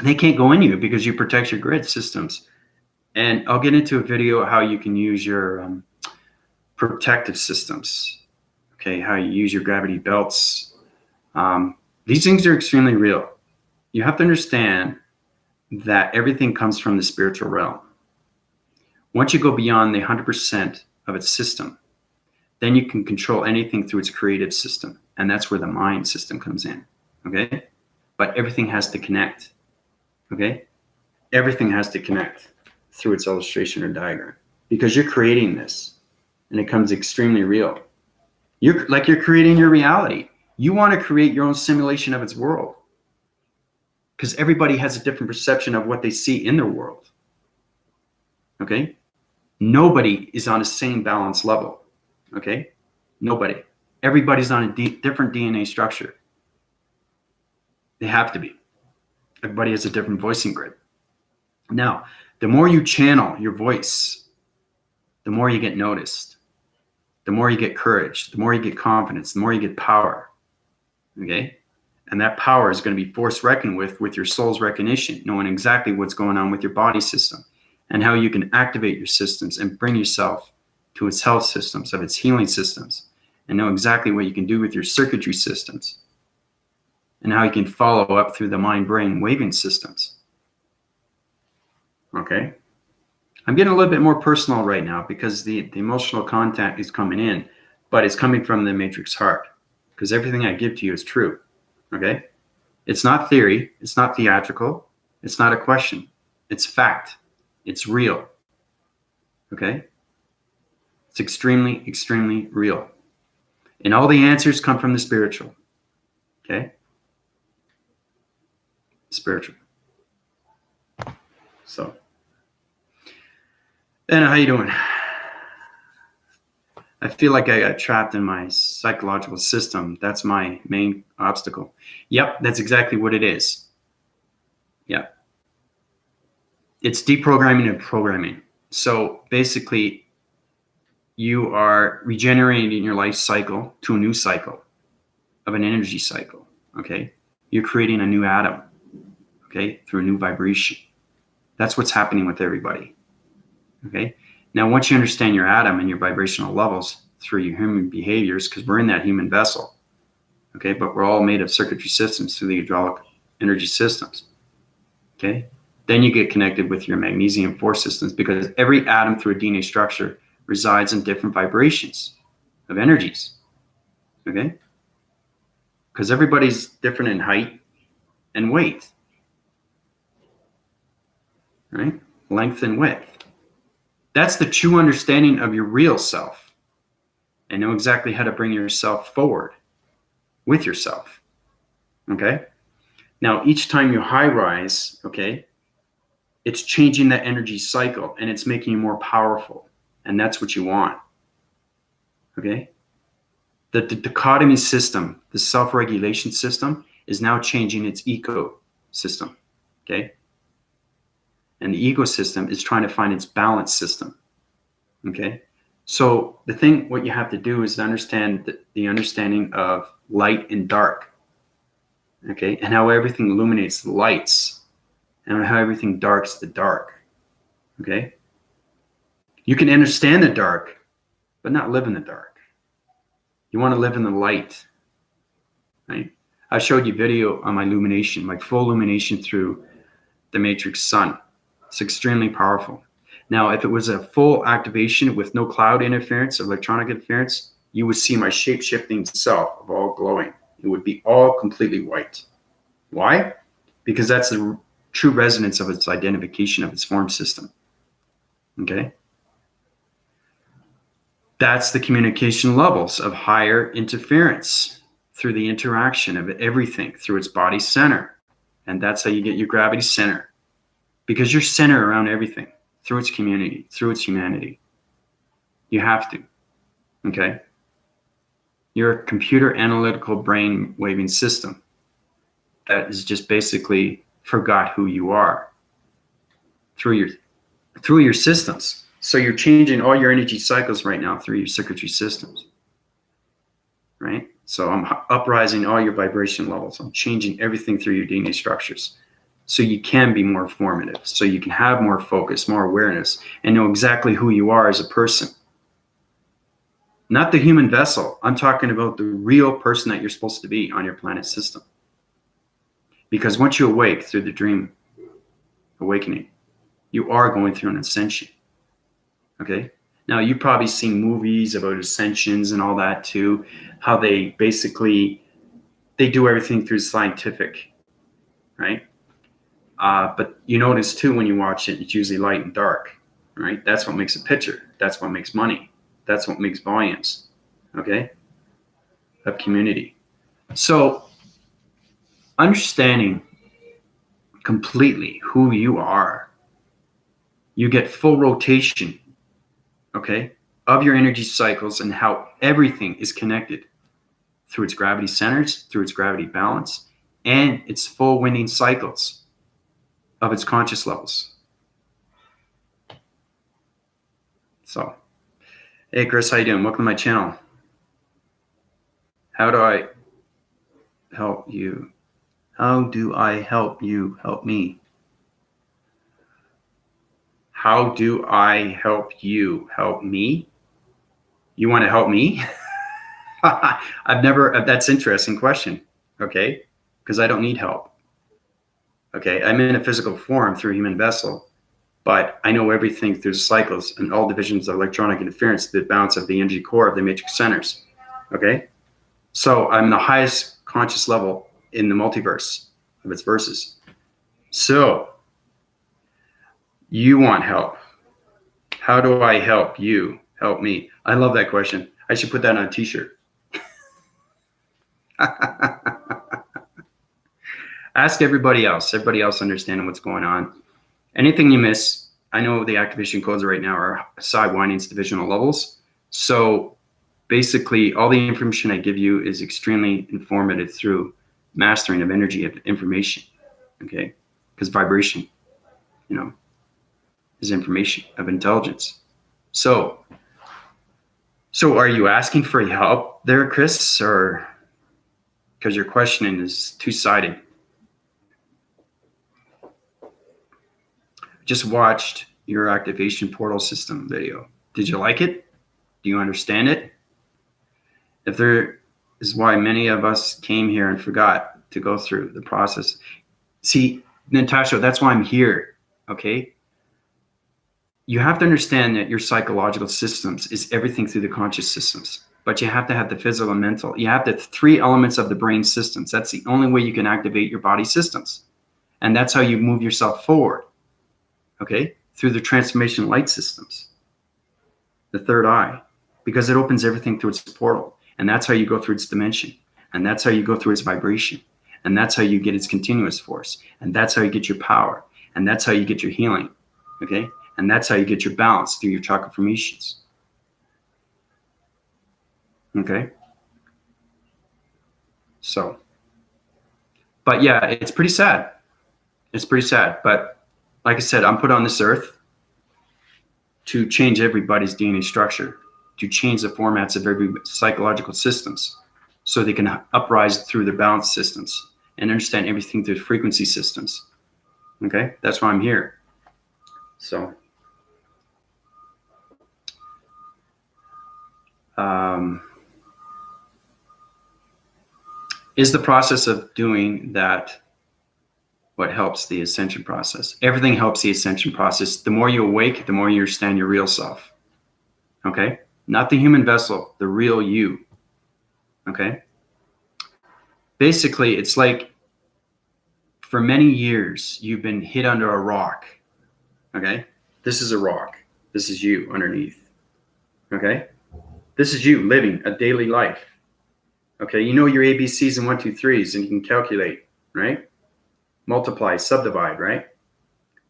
They can't go in you because you protect your grid systems. And I'll get into a video how you can use your protective systems. Okay, how you use your gravity belts. These things are extremely real. You have to understand that everything comes from the spiritual realm. Once you go beyond the 100% of its system, then you can control anything through its creative system. And that's where the mind system comes in. Okay? But everything has to connect. Okay? Everything has to connect through its illustration or diagram. Because you're creating this. And it comes extremely real. You're creating your reality. You want to create your own simulation of its world. Because everybody has a different perception of what they see in their world. Okay? Nobody is on the same balance level. Okay? Nobody. Everybody's on a different DNA structure. They have to be. Everybody has a different voicing grid. Now, the more you channel your voice, the more you get noticed. The more you get courage. The more you get confidence. The more you get power. Okay? And that power is going to be force reckoned with your soul's recognition, knowing exactly what's going on with your body system and how you can activate your systems and bring yourself to its health systems, of its healing systems, and know exactly what you can do with your circuitry systems and how you can follow up through the mind-brain waving systems. Okay? I'm getting a little bit more personal right now because the emotional contact is coming in, but it's coming from the matrix heart because everything I give to you is true. Okay? It's not theory. It's not theatrical. It's not a question. It's fact. It's real. Okay? It's extremely, extremely real. And all the answers come from the spiritual. Okay? Spiritual. So, Anna, how you doing? I feel like I got trapped in my psychological system. That's my main obstacle. Yep, that's exactly what it is. Yep. It's deprogramming and programming. So basically, you are regenerating your life cycle to a new cycle of an energy cycle. Okay, you're creating a new atom. Okay, through a new vibration. That's what's happening with everybody. Okay. Now, once you understand your atom and your vibrational levels through your human behaviors, because we're in that human vessel, okay, but we're all made of circuitry systems through the hydraulic energy systems, okay, then you get connected with your magnesium force systems, because every atom through a DNA structure resides in different vibrations of energies, okay, because everybody's different in height and weight, right, length and width. That's the true understanding of your real self, and know exactly how to bring yourself forward with yourself. Okay. Now, each time you high rise, okay, it's changing that energy cycle and it's making you more powerful. And that's what you want. Okay. The dichotomy system, the self-regulation system, is now changing its ecosystem. Okay. And the ecosystem is trying to find its balance system. Okay. So what you have to do is understand the understanding of light and dark. Okay. And how everything illuminates the lights and how everything darks the dark. Okay. You can understand the dark, but not live in the dark. You want to live in the light. Right. I showed you video on my illumination, like full illumination through the matrix sun. It's extremely powerful. Now, if it was a full activation with no cloud interference, electronic interference, you would see my shape-shifting self of all glowing. It would be all completely white. Why? Because that's the true resonance of its identification of its form system. Okay? That's the communication levels of higher interference through the interaction of everything through its body center. And that's how you get your gravity center. Because you're centered around everything through its community, through its humanity. You have to. Okay? You're a computer analytical brain waving system that is just basically forgot who you are through your systems. So you're changing all your energy cycles right now through your circuitry systems, right? So I'm uprising all your vibration levels. I'm changing everything through your DNA structures so you can be more formative, so you can have more focus, more awareness, and know exactly who you are as a person. Not the human vessel. I'm talking about the real person that you're supposed to be on your planet system. Because once you awake through the dream awakening, you are going through an ascension. Okay? Now, you've probably seen movies about ascensions and all that too, how they basically, they do everything through scientific, right? But you notice too, when you watch it, it's usually light and dark, right? That's what makes a picture. That's what makes money. That's what makes volumes, okay, of community. So understanding completely who you are, you get full rotation, okay, of your energy cycles and how everything is connected through its gravity centers, through its gravity balance, and its full winning cycles of its conscious levels. So, hey Chris, how you doing? Welcome to my channel. How do I help you? How do I help you help me? How do I help you help me? You want to help me? That's an interesting question, okay? Because I don't need help. Okay, I'm in a physical form through a human vessel, but I know everything through cycles and all divisions of electronic interference, the balance of the energy core of the matrix centers, okay? So I'm the highest conscious level in the multiverse of its verses. So you want help. How do I help you help me? I love that question. I should put that on a t-shirt. Ask everybody else understanding what's going on. Anything you miss, I know the activation codes right now are side windings divisional levels. So basically all the information I give you is extremely informative through mastering of energy of information, okay? Because vibration, you know, is information of intelligence. So are you asking for help there, Chris, or because your questioning is two-sided? Just watched your activation portal system video. Did you like it? Do you understand it? If there is why many of us came here and forgot to go through the process. See, Natasha, that's why I'm here, okay? You have to understand that your psychological systems is everything through the conscious systems, but you have to have the physical and mental. You have the three elements of the brain systems. That's the only way you can activate your body systems. And that's how you move yourself forward, okay? Through the transformation light systems, the third eye, because it opens everything through its portal. And that's how you go through its dimension. And that's how you go through its vibration. And that's how you get its continuous force. And that's how you get your power. And that's how you get your healing, okay? And that's how you get your balance through your chakra formations. Okay? So, but yeah, it's pretty sad. It's pretty sad. But like I said, I'm put on this earth to change everybody's DNA structure, to change the formats of every psychological systems so they can uprise through their balance systems and understand everything through frequency systems. Okay? That's why I'm here. So, is the process of doing that what helps the ascension process? Everything helps the ascension process. The more you awake, the more you understand your real self. Okay? Not the human vessel, the real you. Okay? Basically, it's like for many years, you've been hid under a rock. Okay? This is a rock. This is you underneath. Okay? This is you living a daily life. Okay? You know your ABCs and 1, 2, 3s, and you can calculate, right? Multiply, subdivide, right?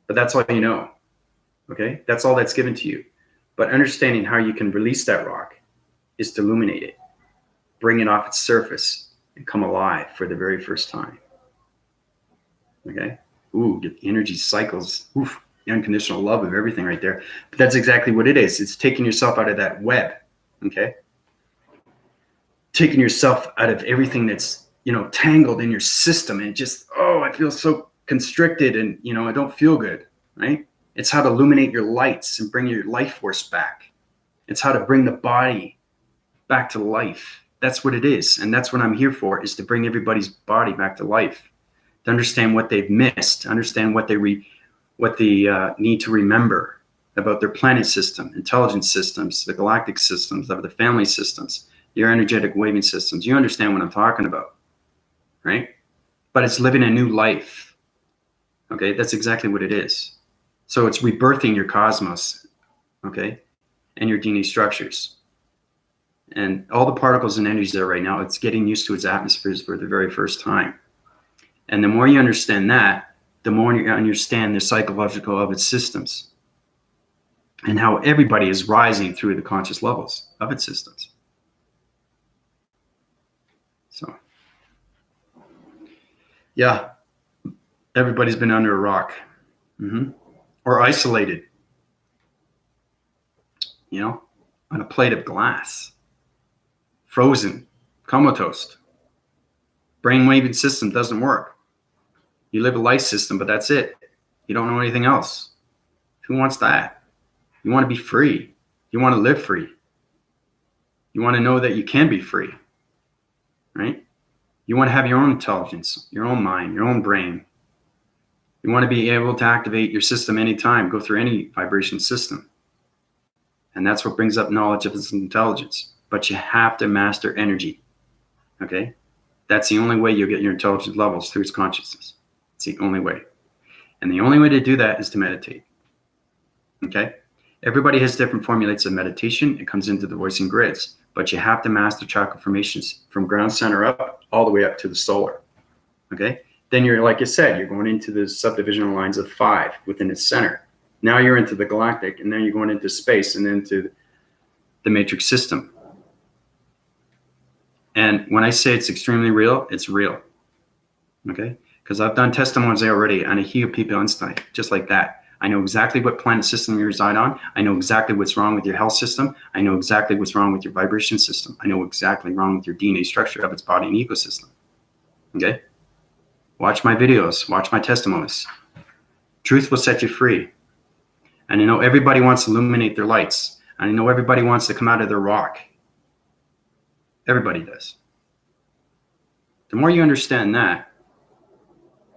But that's all you know. Okay? That's all that's given to you. But understanding how you can release that rock is to illuminate it, bring it off its surface, and come alive for the very first time. Okay? Ooh, get the energy cycles. Oof, the unconditional love of everything right there. But that's exactly what it is. It's taking yourself out of that web. Okay? Taking yourself out of everything that's, tangled in your system and just, I feel so constricted and, I don't feel good, right? It's how to illuminate your lights and bring your life force back. It's how to bring the body back to life. That's what it is. And that's what I'm here for, is to bring everybody's body back to life, to understand what they've missed, understand what they need to remember about their planet system, intelligence systems, the galactic systems, of the family systems, your energetic waving systems. You understand what I'm talking about, right? But it's living a new life. Okay, that's exactly what it is. So it's rebirthing your cosmos, okay, and your DNA structures. And all the particles and energies there right now, it's getting used to its atmospheres for the very first time. And the more you understand that, the more you understand the psychological of its systems and how everybody is rising through the conscious levels of its systems. So, yeah, everybody's been under a rock, or isolated, on a plate of glass, frozen, comatose. Brainwave system doesn't work. You live a life system, but that's it. You don't know anything else. Who wants that? You want to be free. You want to live free. You want to know that you can be free, right? You want to have your own intelligence, your own mind, your own brain. You want to be able to activate your system anytime, go through any vibration system. And that's what brings up knowledge of its intelligence. But you have to master energy, okay? That's the only way you'll get your intelligence levels, through its consciousness. It's the only way. And the only way to do that is to meditate, okay? Everybody has different formulates of meditation. It comes into the voicing grids. But you have to master chakra formations from ground center up, all the way up to the solar, okay? Then you're, like I said, you're going into the subdivisional lines of 5 within its center. Now you're into the galactic, and then you're going into space and into the matrix system. And when I say it's extremely real, it's real, okay? Because I've done testimonies already, and I heal people instantly, just like that. I know exactly what planet system you reside on. I know exactly what's wrong with your health system. I know exactly what's wrong with your vibration system. I know exactly wrong with your DNA structure of its body and ecosystem. Okay? Watch my videos. Watch my testimonies. Truth will set you free. And I know everybody wants to illuminate their lights. And I know everybody wants to come out of their rock. Everybody does. The more you understand that,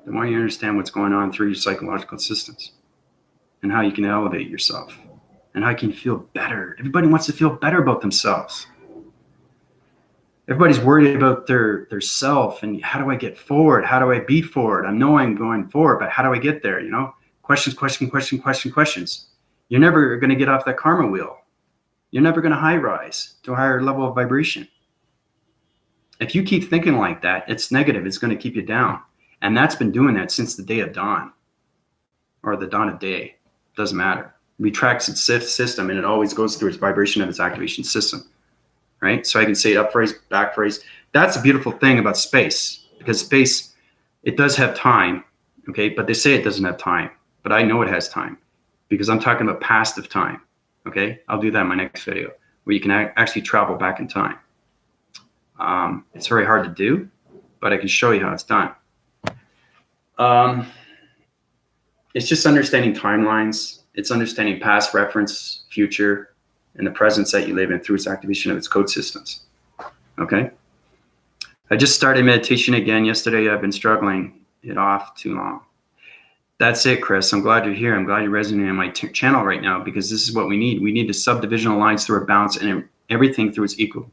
the more you understand what's going on through your psychological systems and how you can elevate yourself and how you can feel better. Everybody wants to feel better about themselves. Everybody's worried about their self and how do I get forward? How do I be forward? I know I'm going forward, but how do I get there? You know, questions. You're never going to get off that karma wheel. You're never going to high rise to a higher level of vibration. If you keep thinking like that, it's negative. It's going to keep you down. And that's been doing that since the day of dawn or the dawn of day. Doesn't matter. It retracts its system and it always goes through its vibration of its activation system. Right? So I can say up phrase, back phrase. That's a beautiful thing about space, because space, it does have time. Okay. But they say it doesn't have time, but I know it has time because I'm talking about past of time. Okay. I'll do that in my next video where you can actually travel back in time. It's very hard to do, but I can show you how it's done. It's just understanding timelines. It's understanding past, reference, future, and the presence that you live in through its activation of its code systems. Okay? I just started meditation again yesterday. I've been struggling it off too long. That's it, Chris. I'm glad you're here. I'm glad you're resonating on my channel right now, because this is what we need. We need the subdivisional lines through a balance and everything through its equal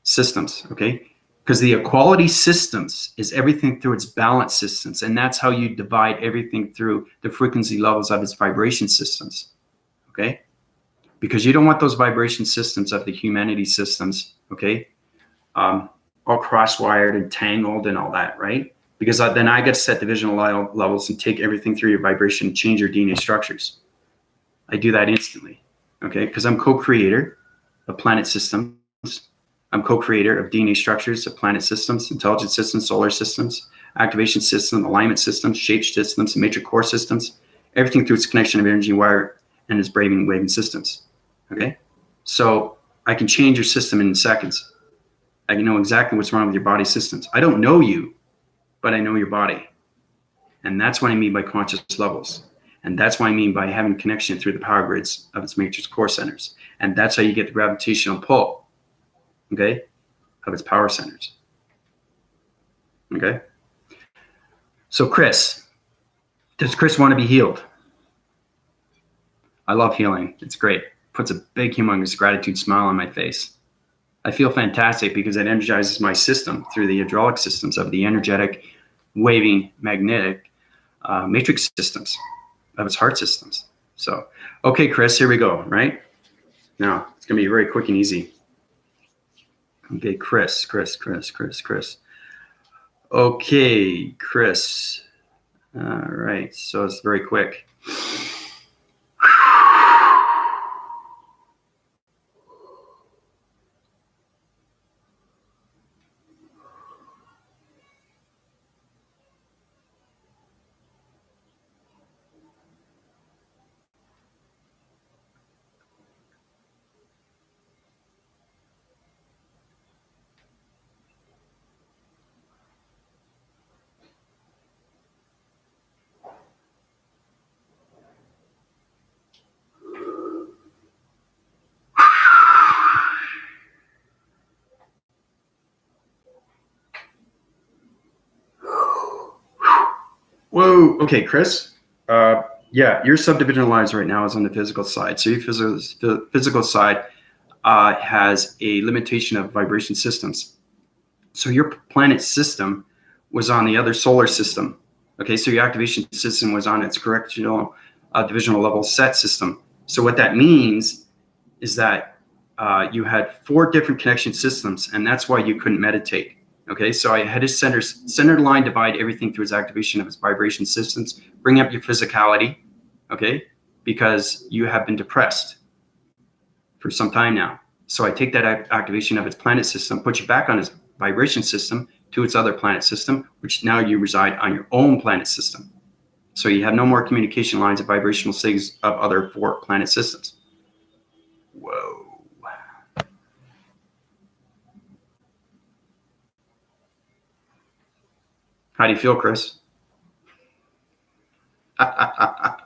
systems, okay? Because the equality systems is everything through its balance systems, and that's how you divide everything through the frequency levels of its vibration systems, okay? Because you don't want those vibration systems of the humanity systems, okay, all cross-wired and tangled and all that, right? Because then I get to set divisional levels and take everything through your vibration and change your DNA structures. I do that instantly, okay? Because I'm co-creator of planet systems. I'm co-creator of DNA structures of planet systems, intelligence systems, solar systems, activation systems, alignment systems, shape systems, and matrix core systems, everything through its connection of energy wire and its braving waving systems. Okay, so I can change your system in seconds. I can know exactly what's wrong with your body systems. I don't know you, but I know your body. And that's what I mean by conscious levels. And that's what I mean by having connection through the power grids of its matrix core centers. And that's how you get the gravitational pull, okay, of its power centers. Okay. So Chris, does Chris want to be healed? I love healing. It's great. Puts a big, humongous gratitude smile on my face. I feel fantastic because it energizes my system through the hydraulic systems of the energetic, waving, magnetic matrix systems of its heart systems. So, okay, Chris, here we go, right? Now, it's going to be very quick and easy. Okay, Chris. Okay, Chris. All right, so it's very quick. Whoa. Okay, Chris. Yeah, your subdivisional lines right now is on the physical side. So your physical side has a limitation of vibration systems. So your planet system was on the other solar system. Okay, so your activation system was on its correctional divisional level set system. So what that means is that you had 4 different connection systems, and that's why you couldn't meditate. Okay, so I had a centered line divide everything through its activation of its vibration systems, bring up your physicality, okay, because you have been depressed for some time now. So I take that activation of its planet system, put you back on its vibration system to its other planet system, which now you reside on your own planet system. So you have no more communication lines of vibrational sigs of other 4 planet systems. Whoa. How do you feel, Chris? And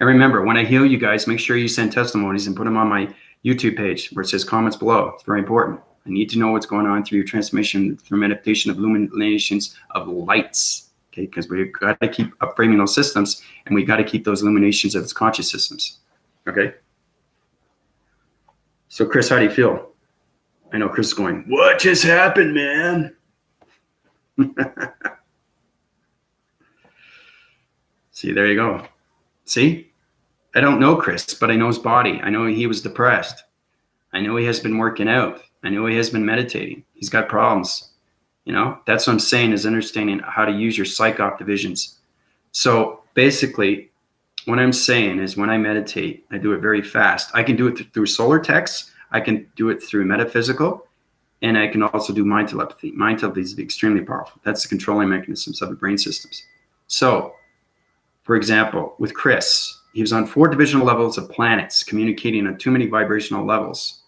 remember, when I heal you guys, make sure you send testimonies and put them on my YouTube page where it says comments below. It's very important. I need to know what's going on through your transformation, through meditation of illuminations of lights. Okay, because we've got to keep upframing those systems, and we got to keep those illuminations of its conscious systems. Okay. So, Chris, how do you feel? I know Chris is going, "What just happened, man?" See, there you go. See, I don't know Chris, but I know his body. I know he was depressed. I know he has been working out. I know he has been meditating. He's got problems. You know, that's what I'm saying, is understanding how to use your psych-op divisions. So basically, what I'm saying is when I meditate, I do it very fast. I can do it through solar text. I can do it through metaphysical. And I can also do mind telepathy. Mind telepathy is extremely powerful. That's the controlling mechanisms of the brain systems. So, for example, with Chris, he was on 4 divisional levels of planets communicating on too many vibrational levels.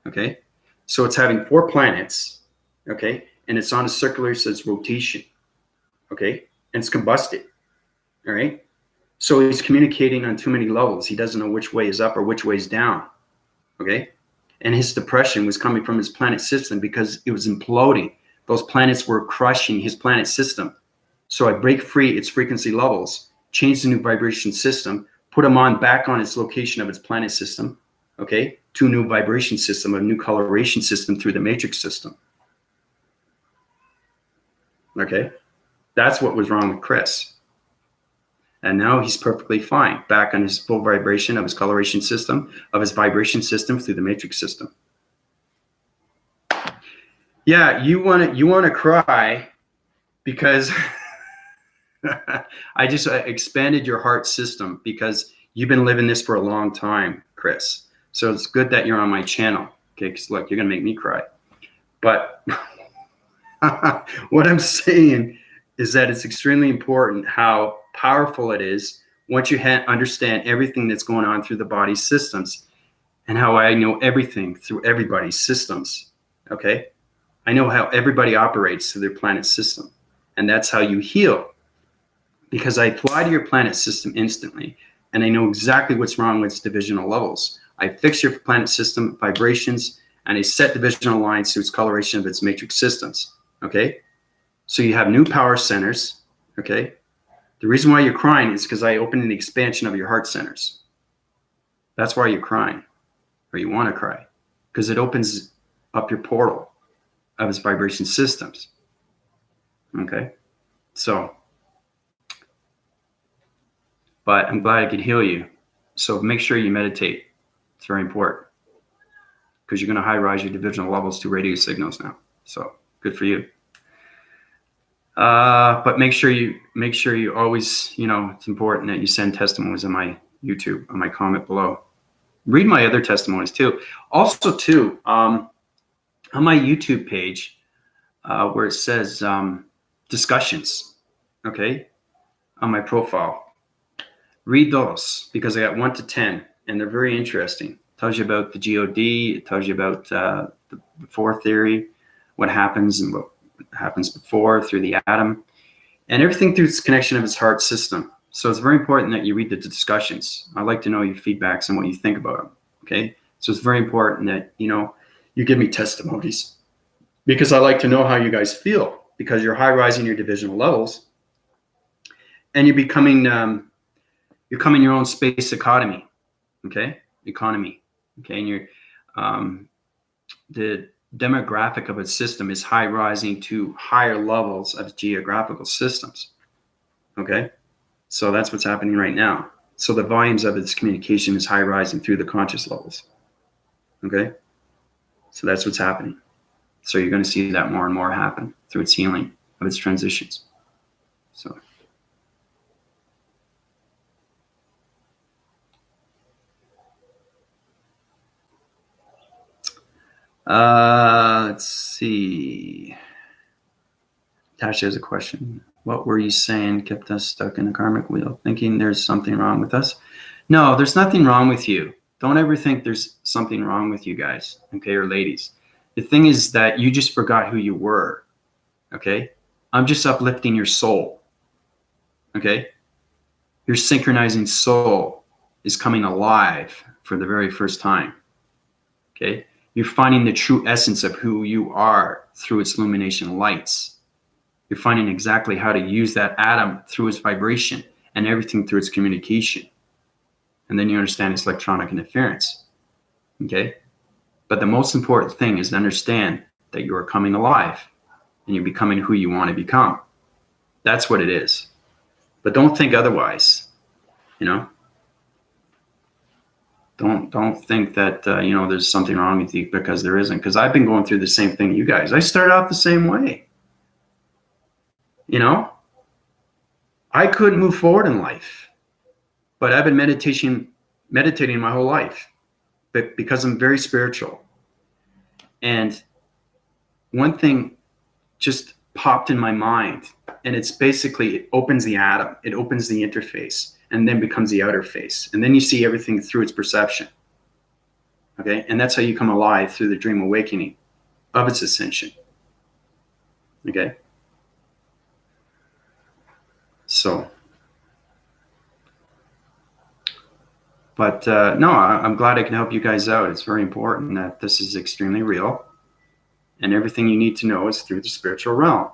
Okay. So it's having 4 planets. Okay. And it's on a circular, so it's rotation. Okay. And it's combusted. All right. So he's communicating on too many levels. He doesn't know which way is up or which way is down. Okay. And his depression was coming from his planet system because it was imploding. Those planets were crushing his planet system. So I break free its frequency levels, change the new vibration system, put them on back on its location of its planet system, okay, to a new vibration system, a new coloration system through the matrix system. Okay, that's what was wrong with Chris. And now he's perfectly fine, back on his full vibration of his coloration system, of his vibration system through the matrix system. Yeah, you want to cry because I just expanded your heart system because you've been living this for a long time, Chris. So it's good that you're on my channel. Okay, because look, you're gonna make me cry. But what I'm saying is that it's extremely important how powerful it is once you understand everything that's going on through the body's systems, and how I know everything through everybody's systems. Okay, I know how everybody operates through their planet system, and that's how you heal. Because I fly to your planet system instantly, and I know exactly what's wrong with its divisional levels. I fix your planet system vibrations, and I set divisional lines to its coloration of its matrix systems. Okay, so you have new power centers. Okay, the reason why you're crying is because I opened the expansion of your heart centers. That's why you're crying, or you want to cry, because it opens up your portal of its vibration systems. Okay, so. But I'm glad I could heal you. So make sure you meditate. It's very important because you're going to high rise your divisional levels to radio signals now. So good for you. But make sure you always, it's important that you send testimonies on my YouTube, on my comment below. Read my other testimonies too. Also too, on my YouTube page, where it says discussions, okay, on my profile. Read those because I got 1 to 10, and they're very interesting. It tells you about the God. It tells you about the before theory, what happens and what happens before through the atom, and everything through its connection of its heart system. So it's very important that you read the discussions. I'd like to know your feedbacks and what you think about them. Okay, so it's very important that you give me testimonies because I like to know how you guys feel, because you're high rising your divisional levels, and you're becoming your own space economy, okay? Economy, okay? And the demographic of its system is high rising to higher levels of geographical systems, okay? So that's what's happening right now. So the volumes of its communication is high rising through the conscious levels, okay? So that's what's happening. So you're going to see that more and more happen through its healing of its transitions. So. Let's see. Tasha has a question. What were you saying kept us stuck in a karmic wheel, thinking there's something wrong with us? No, there's nothing wrong with you. Don't ever think there's something wrong with you guys, okay, or ladies. The thing is that you just forgot who you were, okay? I'm just uplifting your soul, okay? Your synchronizing soul is coming alive for the very first time, okay? You're finding the true essence of who you are through its illumination lights. You're finding exactly how to use that atom through its vibration and everything through its communication. And then you understand its electronic interference, okay? But the most important thing is to understand that you are coming alive and you're becoming who you want to become. That's what it is. But don't think otherwise, you know? Don't think that, you know, there's something wrong with you, because there isn't. Because I've been going through the same thing you guys. I started out the same way. You know, I couldn't move forward in life, but I've been meditating my whole life, but because I'm very spiritual. And one thing just popped in my mind, and it's basically, it opens the atom, it opens the interface, and then becomes the outer face. And then you see everything through its perception. Okay. And that's how you come alive, through the dream awakening of its ascension. Okay. So, but no, I'm glad I can help you guys out. It's very important that this is extremely real, and everything you need to know is through the spiritual realm.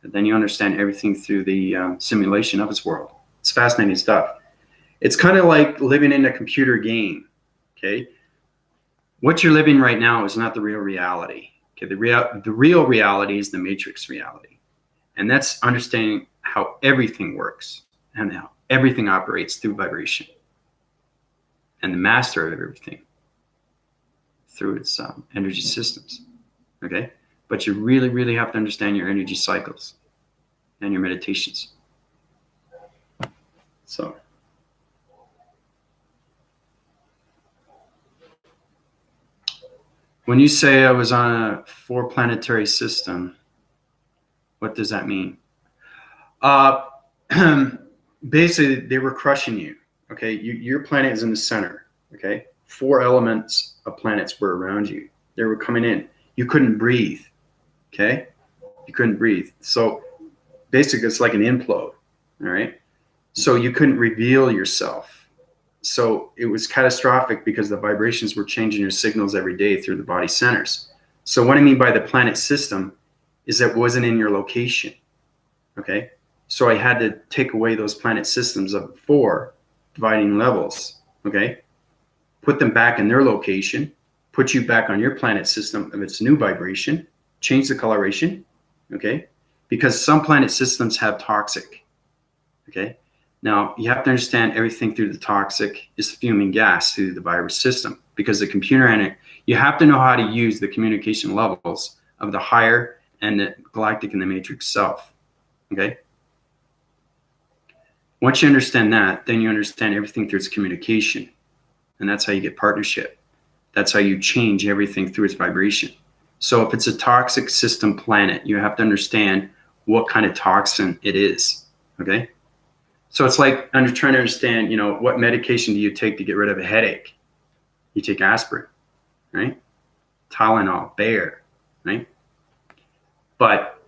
And then you understand everything through the simulation of its world. It's fascinating stuff. It's kind of like living in a computer game. Okay. What you're living right now is not the real reality. Okay. The real reality is the matrix reality. And that's understanding how everything works and how everything operates through vibration, and the master of everything through its energy systems. Okay. But you really, really have to understand your energy cycles and your meditations. So, when you say I was on a 4-planetary system, what does that mean? Basically, they were crushing you. Okay, your planet is in the center. Okay, 4 elements of planets were around you. They were coming in. You couldn't breathe. Okay, you couldn't breathe. So basically, it's like an implode. All right. So you couldn't reveal yourself. So it was catastrophic, because the vibrations were changing your signals every day through the body centers. So what I mean by the planet system is that it wasn't in your location. Okay. So I had to take away those planet systems of 4 dividing levels. Okay. Put them back in their location, put you back on your planet system of its new vibration, change the coloration. Okay. Because some planet systems have toxic. Okay. Now, you have to understand everything through the toxic is fuming gas through the virus system, because the computer in it, you have to know how to use the communication levels of the higher and the galactic and the matrix self. Okay. Once you understand that, then you understand everything through its communication. And that's how you get partnership. That's how you change everything through its vibration. So if it's a toxic system planet, you have to understand what kind of toxin it is. Okay. So it's like I'm trying to understand, you know, what medication do you take to get rid of a headache? You take aspirin, right? Tylenol, Bayer, right? But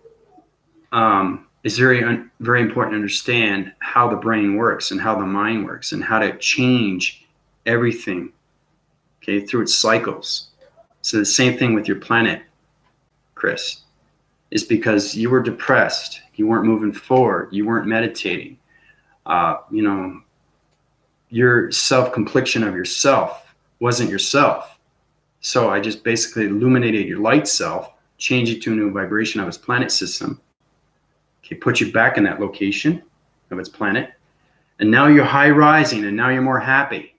it's very important to understand how the brain works and how the mind works and how to change everything, okay, through its cycles. So the same thing with your planet, Chris, is because you were depressed, you weren't moving forward, you weren't meditating. You know, your self-complexion of yourself wasn't yourself. So I just basically illuminated your light self, changed it to a new vibration of its planet system. Okay, put you back in that location of its planet. And now you're high rising, and now you're more happy.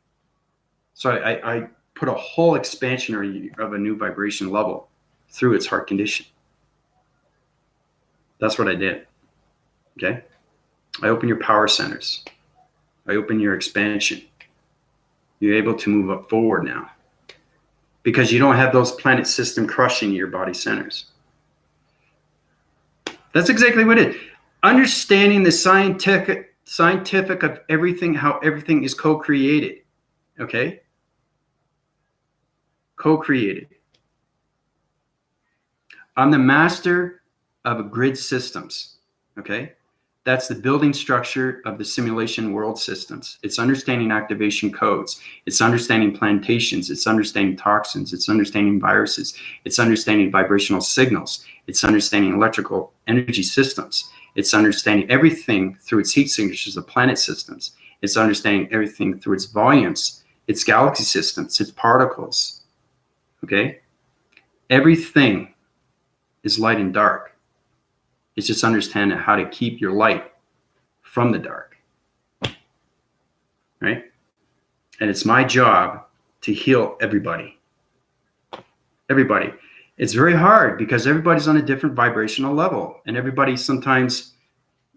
So I put a whole expansion of a new vibration level through its heart condition. That's what I did. Okay. I open your power centers. I open your expansion. You're able to move up forward now, because you don't have those planet system crushing your body centers. That's exactly what it is. Understanding the scientific of everything, how everything is co-created. Okay? Co-created. I'm the master of grid systems. Okay? That's the building structure of the simulation world systems. It's understanding activation codes. It's understanding plantations. It's understanding toxins. It's understanding viruses. It's understanding vibrational signals. It's understanding electrical energy systems. It's understanding everything through its heat signatures of planet systems. It's understanding everything through its volumes, its galaxy systems, its particles. Okay? Everything is light and dark. It's just understanding how to keep your light from the dark, right? And it's my job to heal everybody. Everybody. It's very hard because everybody's on a different vibrational level, and everybody sometimes,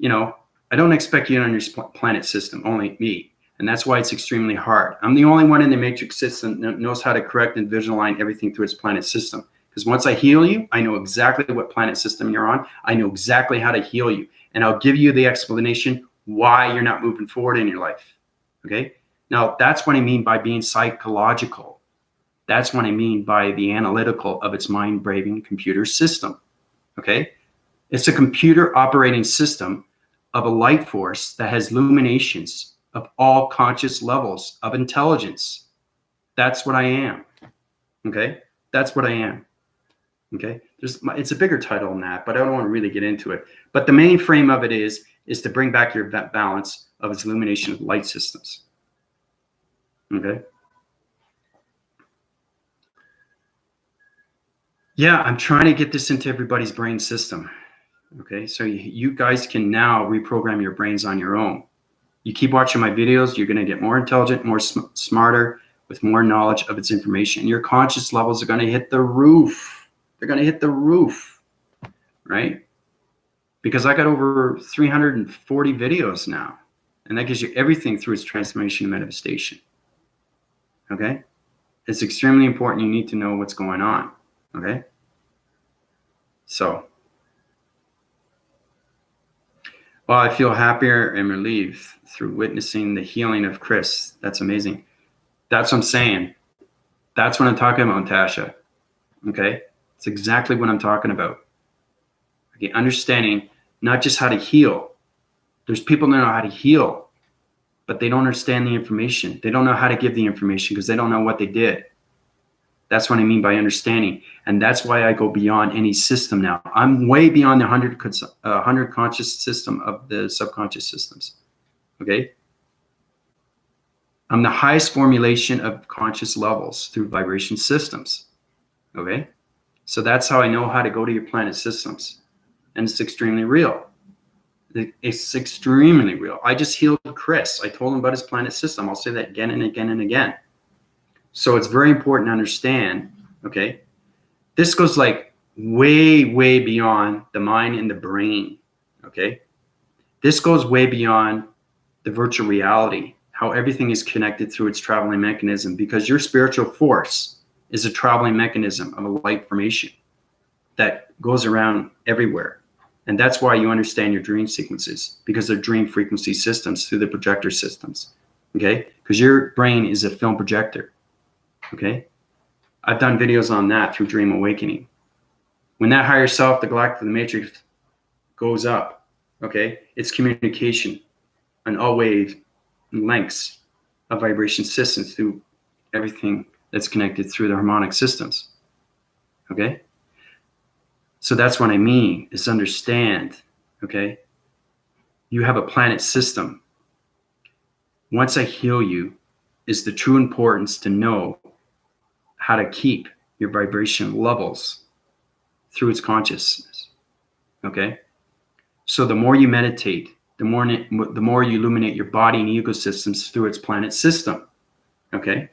I don't expect you on your planet system, only me. And that's why it's extremely hard. I'm the only one in the matrix system that knows how to correct and visualize everything through its planet system. Because once I heal you, I know exactly what planet system you're on. I know exactly how to heal you. And I'll give you the explanation why you're not moving forward in your life. Okay? Now, that's what I mean by being psychological. That's what I mean by the analytical of its mind-braving computer system. Okay? It's a computer operating system of a light force that has illuminations of all conscious levels of intelligence. That's what I am. Okay? That's what I am. Okay, it's a bigger title than that, but I don't want to really get into it. But the main frame of it is to bring back your balance of its illumination of light systems. Okay. Yeah, I'm trying to get this into everybody's brain system. Okay, so you guys can now reprogram your brains on your own. You keep watching my videos, you're going to get more intelligent, more smarter, with more knowledge of its information. Your conscious levels are going to hit the roof. They're going to hit the roof, right? Because I got over 340 videos now, and that gives you everything through its transformation and manifestation. Okay? It's extremely important. You need to know what's going on. Okay? So, well, I feel happier and relieved through witnessing the healing of Chris. That's amazing. That's what I'm saying. That's what I'm talking about, Tasha. Okay? It's exactly what I'm talking about. Okay, understanding not just how to heal. There's people that know how to heal, but they don't understand the information. They don't know how to give the information because they don't know what they did. That's what I mean by understanding. And that's why I go beyond any system now. I'm way beyond the 100 conscious system of the subconscious systems. Okay? I'm the highest formulation of conscious levels through vibration systems. Okay? So that's how I know how to go to your planet systems. And it's extremely real. It's extremely real. I just healed Chris. I told him about his planet system. I'll say that again and again and again. So it's very important to understand, okay? This goes like way, way beyond the mind and the brain, okay? This goes way beyond the virtual reality, how everything is connected through its traveling mechanism, because your spiritual force is a traveling mechanism of a light formation that goes around everywhere. And that's why you understand your dream sequences, because they're dream frequency systems through the projector systems, okay? Because your brain is a film projector, okay? I've done videos on that through Dream Awakening. When that higher self, the galactic, the matrix goes up, okay? It's communication on all wave lengths of vibration systems through everything that's connected through the harmonic systems, okay? So that's what I mean, is understand, okay? You have a planet system. Once I heal you, is the true importance to know how to keep your vibration levels through its consciousness, okay? So the more you meditate, the more you illuminate your body and ecosystems through its planet system, okay?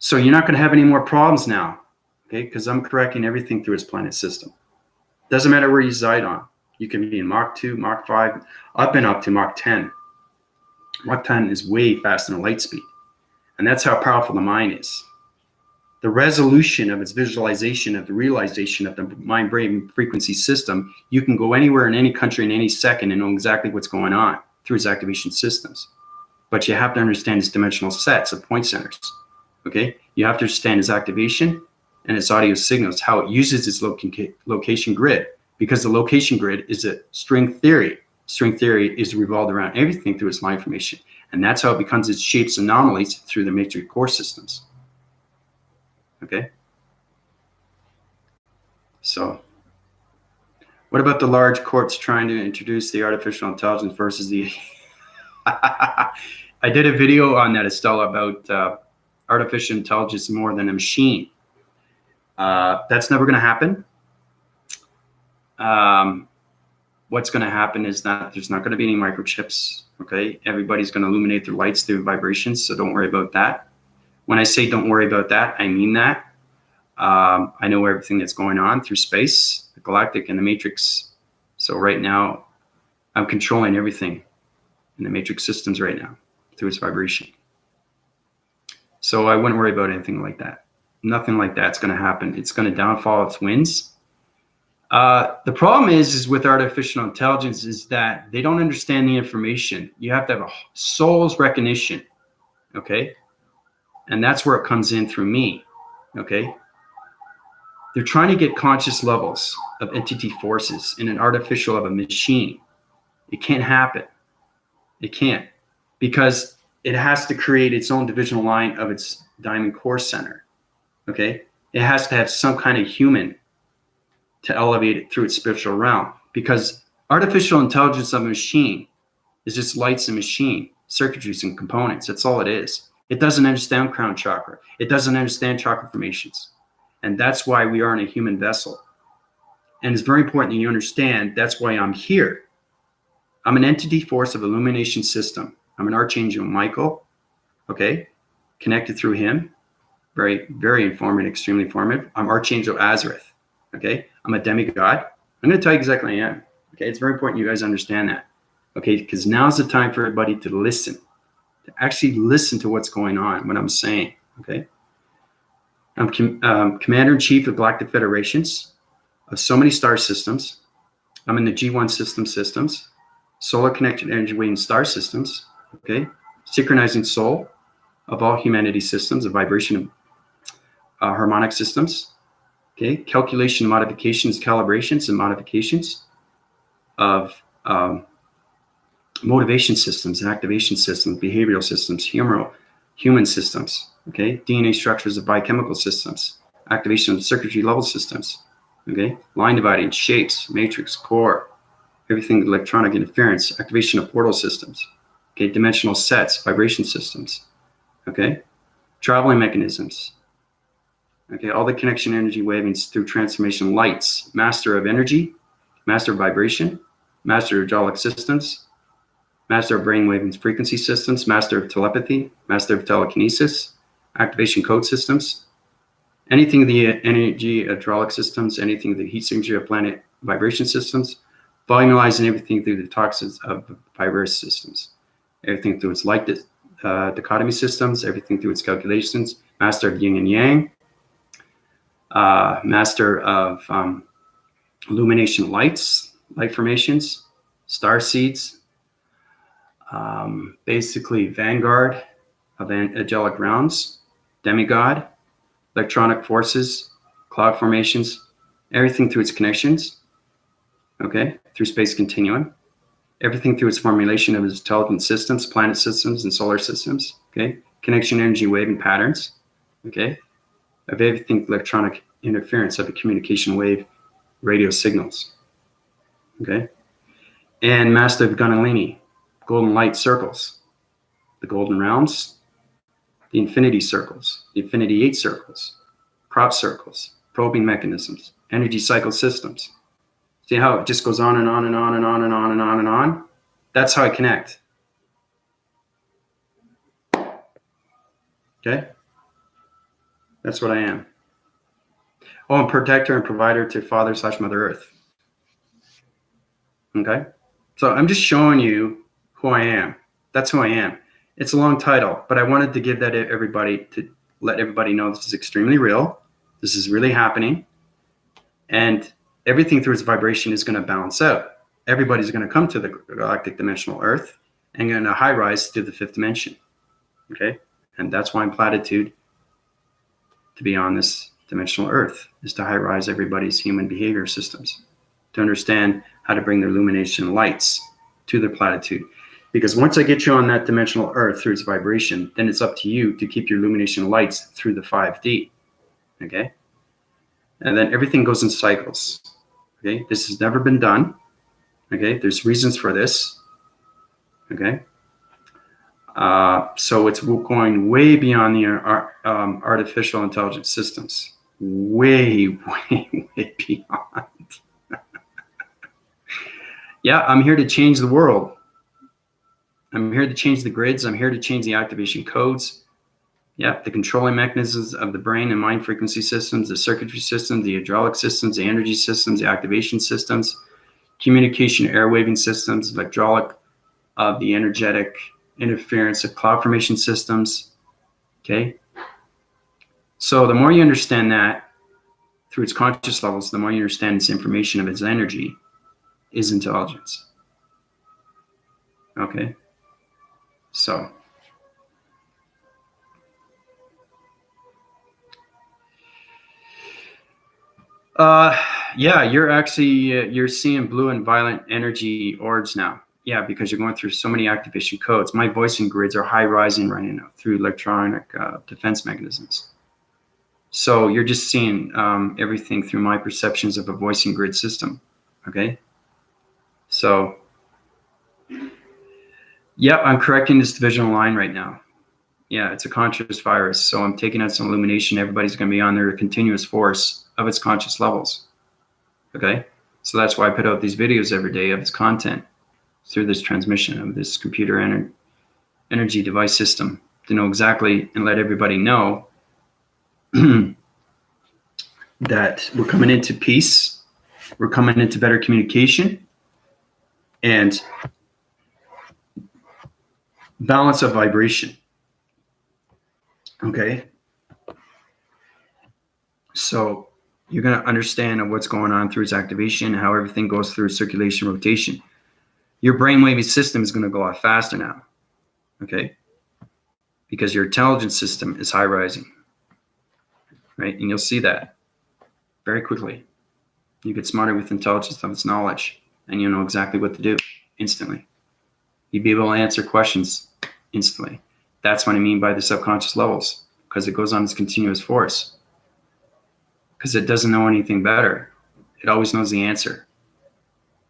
So you're not going to have any more problems now, okay? Because I'm correcting everything through its planet system. Doesn't matter where you reside on. You can be in Mach 2, Mach 5. I've been up to Mach 10. Mach 10 is way faster than light speed. And that's how powerful the mind is. the resolution of its visualization of the realization of the mind-brain frequency system, you can go anywhere in any country in any second and know exactly what's going on through its activation systems. But you have to understand its dimensional sets of point centers. Okay, you have to understand its activation and its audio signals, how it uses its location grid, because the location grid is a string theory. String theory is revolved around everything through its line formation, and that's how it becomes its shapes anomalies through the matrix core systems. Okay, so what about the large courts trying to introduce the artificial intelligence versus the I did a video on that, Estella, about artificial intelligence more than a machine. That's never going to happen. What's going to happen is that there's not going to be any microchips. Okay, everybody's going to illuminate their lights through vibrations, so don't worry about that. When I say don't worry about that, I mean that. I know everything that's going on through space, the galactic, and the matrix. So right now, I'm controlling everything in the matrix systems right now through its vibration. So I wouldn't worry about anything like that. Nothing like that's going to happen. It's going to downfall its winds. The problem is with artificial intelligence is that they don't understand the information. You have to have a soul's recognition, okay? And that's where it comes in through me, okay? They're trying to get conscious levels of entity forces in an artificial of a machine. It can't happen. It can't, because it has to create its own divisional line of its diamond core center, okay? It has to have some kind of human to elevate it through its spiritual realm, because artificial intelligence of a machine is just lights and machine, circuitries and components. That's all it is. It doesn't understand crown chakra. It doesn't understand chakra formations. And that's why we are in a human vessel. And it's very important that you understand that's why I'm here. I'm an entity force of illumination system. I'm an Archangel Michael, okay, connected through him. Very, very informative, extremely informative. I'm Archangel Azareth, okay? I'm a demigod. I'm going to tell you exactly who I am, okay? It's very important you guys understand that, okay? Because now's the time for everybody to listen, to actually listen to what's going on, what I'm saying, okay? I'm Commander-in-Chief of Galactic Federations of so many star systems. I'm in the G1 systems, solar connected energy wave star systems, okay? Synchronizing soul of all humanity systems, a vibration of harmonic systems, okay? Calculation, modifications, calibrations, and modifications of motivation systems and activation systems, behavioral systems, human systems, okay? DNA structures of biochemical systems, activation of circuitry level systems, okay? Line dividing, shapes, matrix, core, everything electronic interference, activation of portal systems, okay? Dimensional sets, vibration systems, okay? Traveling mechanisms, okay? All the connection energy wavings through transformation lights, master of energy, master of vibration, master of hydraulic systems, master of brain wavings frequency systems, master of telepathy, master of telekinesis, activation code systems, anything the energy hydraulic systems, anything the heat signature of planet vibration systems, volumizing everything through the toxins of fibrous systems, everything through its light dichotomy systems, everything through its calculations, master of yin and yang, master of illumination lights, light formations, star seeds, basically vanguard of angelic realms, demigod, electronic forces, cloud formations, everything through its connections, okay, through space continuum, everything through its formulation of its intelligent systems, planet systems, and solar systems, okay, connection energy waving patterns, okay, of everything electronic interference of a communication wave radio signals, okay, and master of Gunalini, golden light circles, the golden realms, the infinity circles, the infinity 8 circles, crop circles, probing mechanisms, energy cycle systems. See how it just goes on and on and on and on and on and on and on? That's how I connect. Okay? That's what I am. Oh, I'm protector and provider to Father/Mother Earth. Okay? So I'm just showing you who I am. That's who I am. It's a long title, but I wanted to give that to everybody to let everybody know this is extremely real. This is really happening. And everything through its vibration is going to balance out. Everybody's going to come to the galactic dimensional Earth and going to high rise to the 5th dimension. Okay? And that's why I'm platitude to be on this dimensional Earth, is to high rise everybody's human behavior systems, to understand how to bring their illumination lights to their platitude. Because once I get you on that dimensional Earth through its vibration, then it's up to you to keep your illumination lights through the 5D. Okay? And then everything goes in cycles. Okay? This has never been done. Okay? There's reasons for this. Okay? So it's going way beyond the artificial intelligence systems. Way, way, way beyond. Yeah, I'm here to change the world. I'm here to change the grids. I'm here to change the activation codes. Yeah, the controlling mechanisms of the brain and mind frequency systems, the circuitry systems, the hydraulic systems, the energy systems, the activation systems, communication airwaving systems, hydraulic, the energetic interference of cloud formation systems. Okay. So the more you understand that through its conscious levels, the more you understand this information of its energy is intelligence. Okay. So yeah, you're actually you're seeing blue and violet energy orbs now. Yeah, because you're going through so many activation codes. My voicing grids are high rising right now through electronic defense mechanisms. So you're just seeing everything through my perceptions of a voicing grid system. Okay. So yeah, I'm correcting this divisional line right now. Yeah, it's a conscious virus. So I'm taking out some illumination. Everybody's going to be on their continuous force of its conscious levels. Okay. So that's why I put out these videos every day of its content through this transmission of this computer energy device system, to know exactly and let everybody know that we're coming into peace. We're coming into better communication and balance of vibration. Okay. So you're going to understand what's going on through its activation, how everything goes through circulation, rotation. Your brainwave system is going to go a lot faster now. Okay. Because your intelligence system is high rising. Right. And you'll see that very quickly. You get smarter with intelligence of its knowledge, and you know exactly what to do instantly. You'll be able to answer questions instantly. That's what I mean by the subconscious levels, because it goes on its continuous force. Because it doesn't know anything better. It always knows the answer.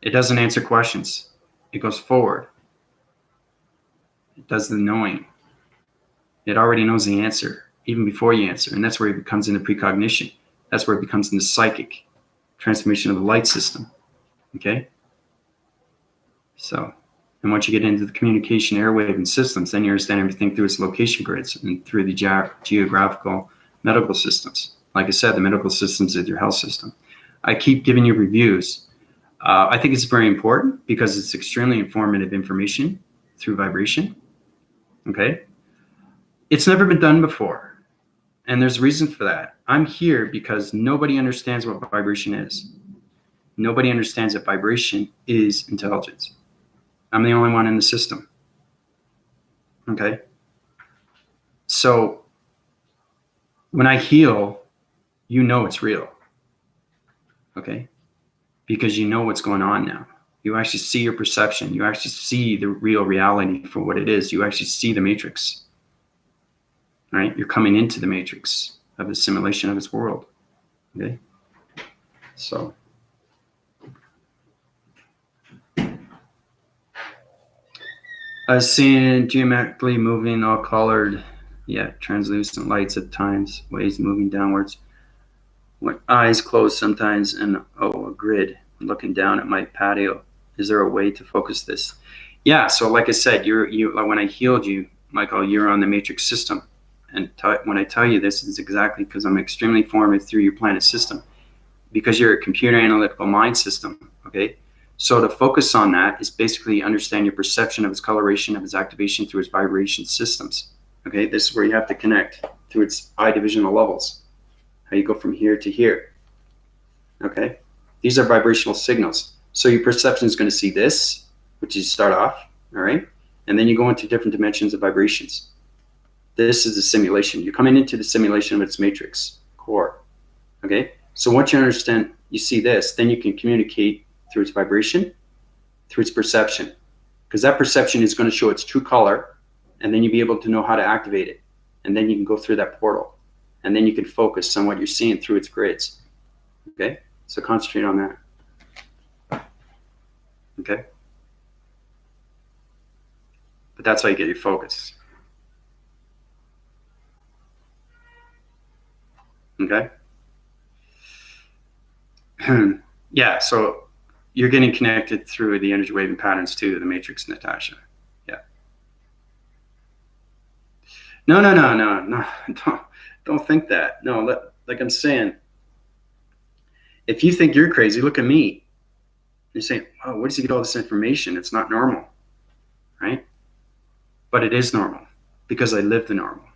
It doesn't answer questions. It goes forward. It does the knowing. It already knows the answer, even before you answer. And that's where it becomes into precognition. That's where it becomes into psychic transformation of the light system. Okay? So, and once you get into the communication airwave and systems, then you understand everything through its location grids and through the geographical medical systems. Like I said, the medical systems is your health system. I keep giving you reviews. I think it's very important because it's extremely informative information through vibration. Okay? It's never been done before. And there's reason for that. I'm here because nobody understands what vibration is. Nobody understands that vibration is intelligence. I'm the only one in the system. Okay? So when I heal, you know it's real. Okay? Because you know what's going on now. You actually see your perception. You actually see the real reality for what it is. You actually see the matrix. Right? You're coming into the matrix of the simulation of its world. Okay? So I was seeing geometrically moving, all colored, yet translucent lights at times, waves moving downwards. With eyes closed sometimes, and a grid looking down at my patio. Is there a way to focus this? Yeah. So like I said, you when I healed you, Michael, you're on the matrix system. And when I tell you this, it's exactly because I'm extremely informative through your planet system, because you're a computer analytical mind system. Okay. So to focus on that is basically understand your perception of its coloration, of its activation through its vibration systems. Okay, this is where you have to connect through its I divisional levels. How you go from here to here. Okay, these are vibrational signals. So your perception is going to see this, which you start off, all right, and then you go into different dimensions of vibrations. This is the simulation. You're coming into the simulation of its matrix core. Okay, so once you understand, you see this, then you can communicate through its vibration, through its perception, because that perception is going to show its true color, and then you'll be able to know how to activate it, and then you can go through that portal, and then you can focus on what you're seeing through its grids. Okay, so concentrate on that. Okay, but that's how you get your focus. Okay. Yeah, so you're getting connected through the energy wave and patterns to the matrix, Natasha. Yeah. No. Don't think that. No, like I'm saying, if you think you're crazy, look at me. You're saying, oh, where does he get all this information? It's not normal, right? But it is normal because I live the normal.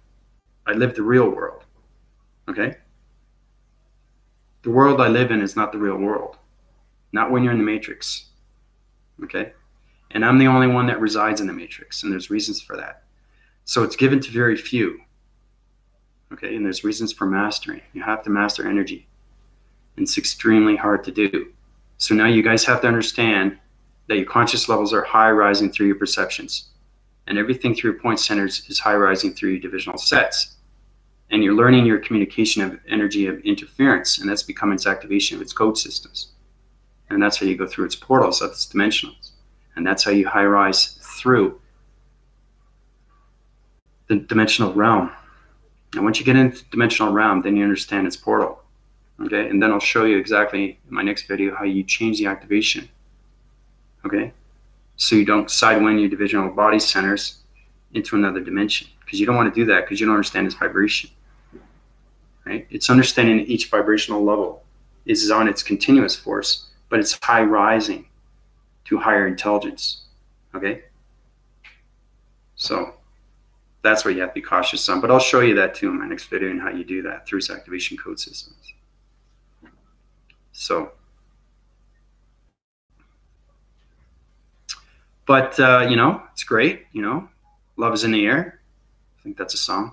I live the real world. Okay. The world I live in is not the real world. Not when you're in the matrix. Okay. And I'm the only one that resides in the matrix, and there's reasons for that. So it's given to very few. Okay. And there's reasons for mastering. You have to master energy. And it's extremely hard to do. So now you guys have to understand that your conscious levels are high rising through your perceptions. And everything through your point centers is high rising through your divisional sets. And you're learning your communication of energy of interference, and that's becoming its activation of its code systems. And that's how you go through its portals of its dimensionals. And that's how you high rise through the dimensional realm. And once you get into the dimensional realm, then you understand its portal. Okay, and then I'll show you exactly in my next video how you change the activation. Okay, so you don't sidewind your divisional body centers into another dimension, because you don't want to do that because you don't understand its vibration. Right? It's understanding each vibrational level is on its continuous force, but it's high rising to higher intelligence. Okay, so that's what you have to be cautious on. But I'll show you that too in my next video and how you do that through its activation code systems. So, but it's great. Love is in the air. I think that's a song.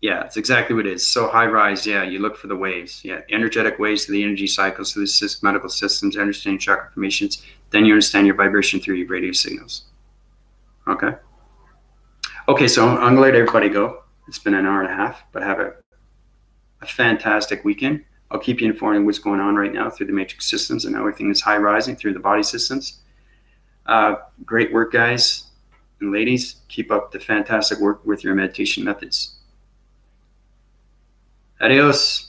Yeah, it's exactly what it is. So high rise, yeah, you look for the waves. Yeah, energetic waves to the energy cycles, through the medical systems, understanding chakra formations. Then you understand your vibration through your radio signals. Okay. Okay, so I'm gonna let everybody go. It's been an hour and a half, but have a fantastic weekend. I'll keep you informed of what's going on right now through the matrix systems and everything is high rising through the body systems. Great work, guys and ladies. Keep up the fantastic work with your meditation methods. Adios.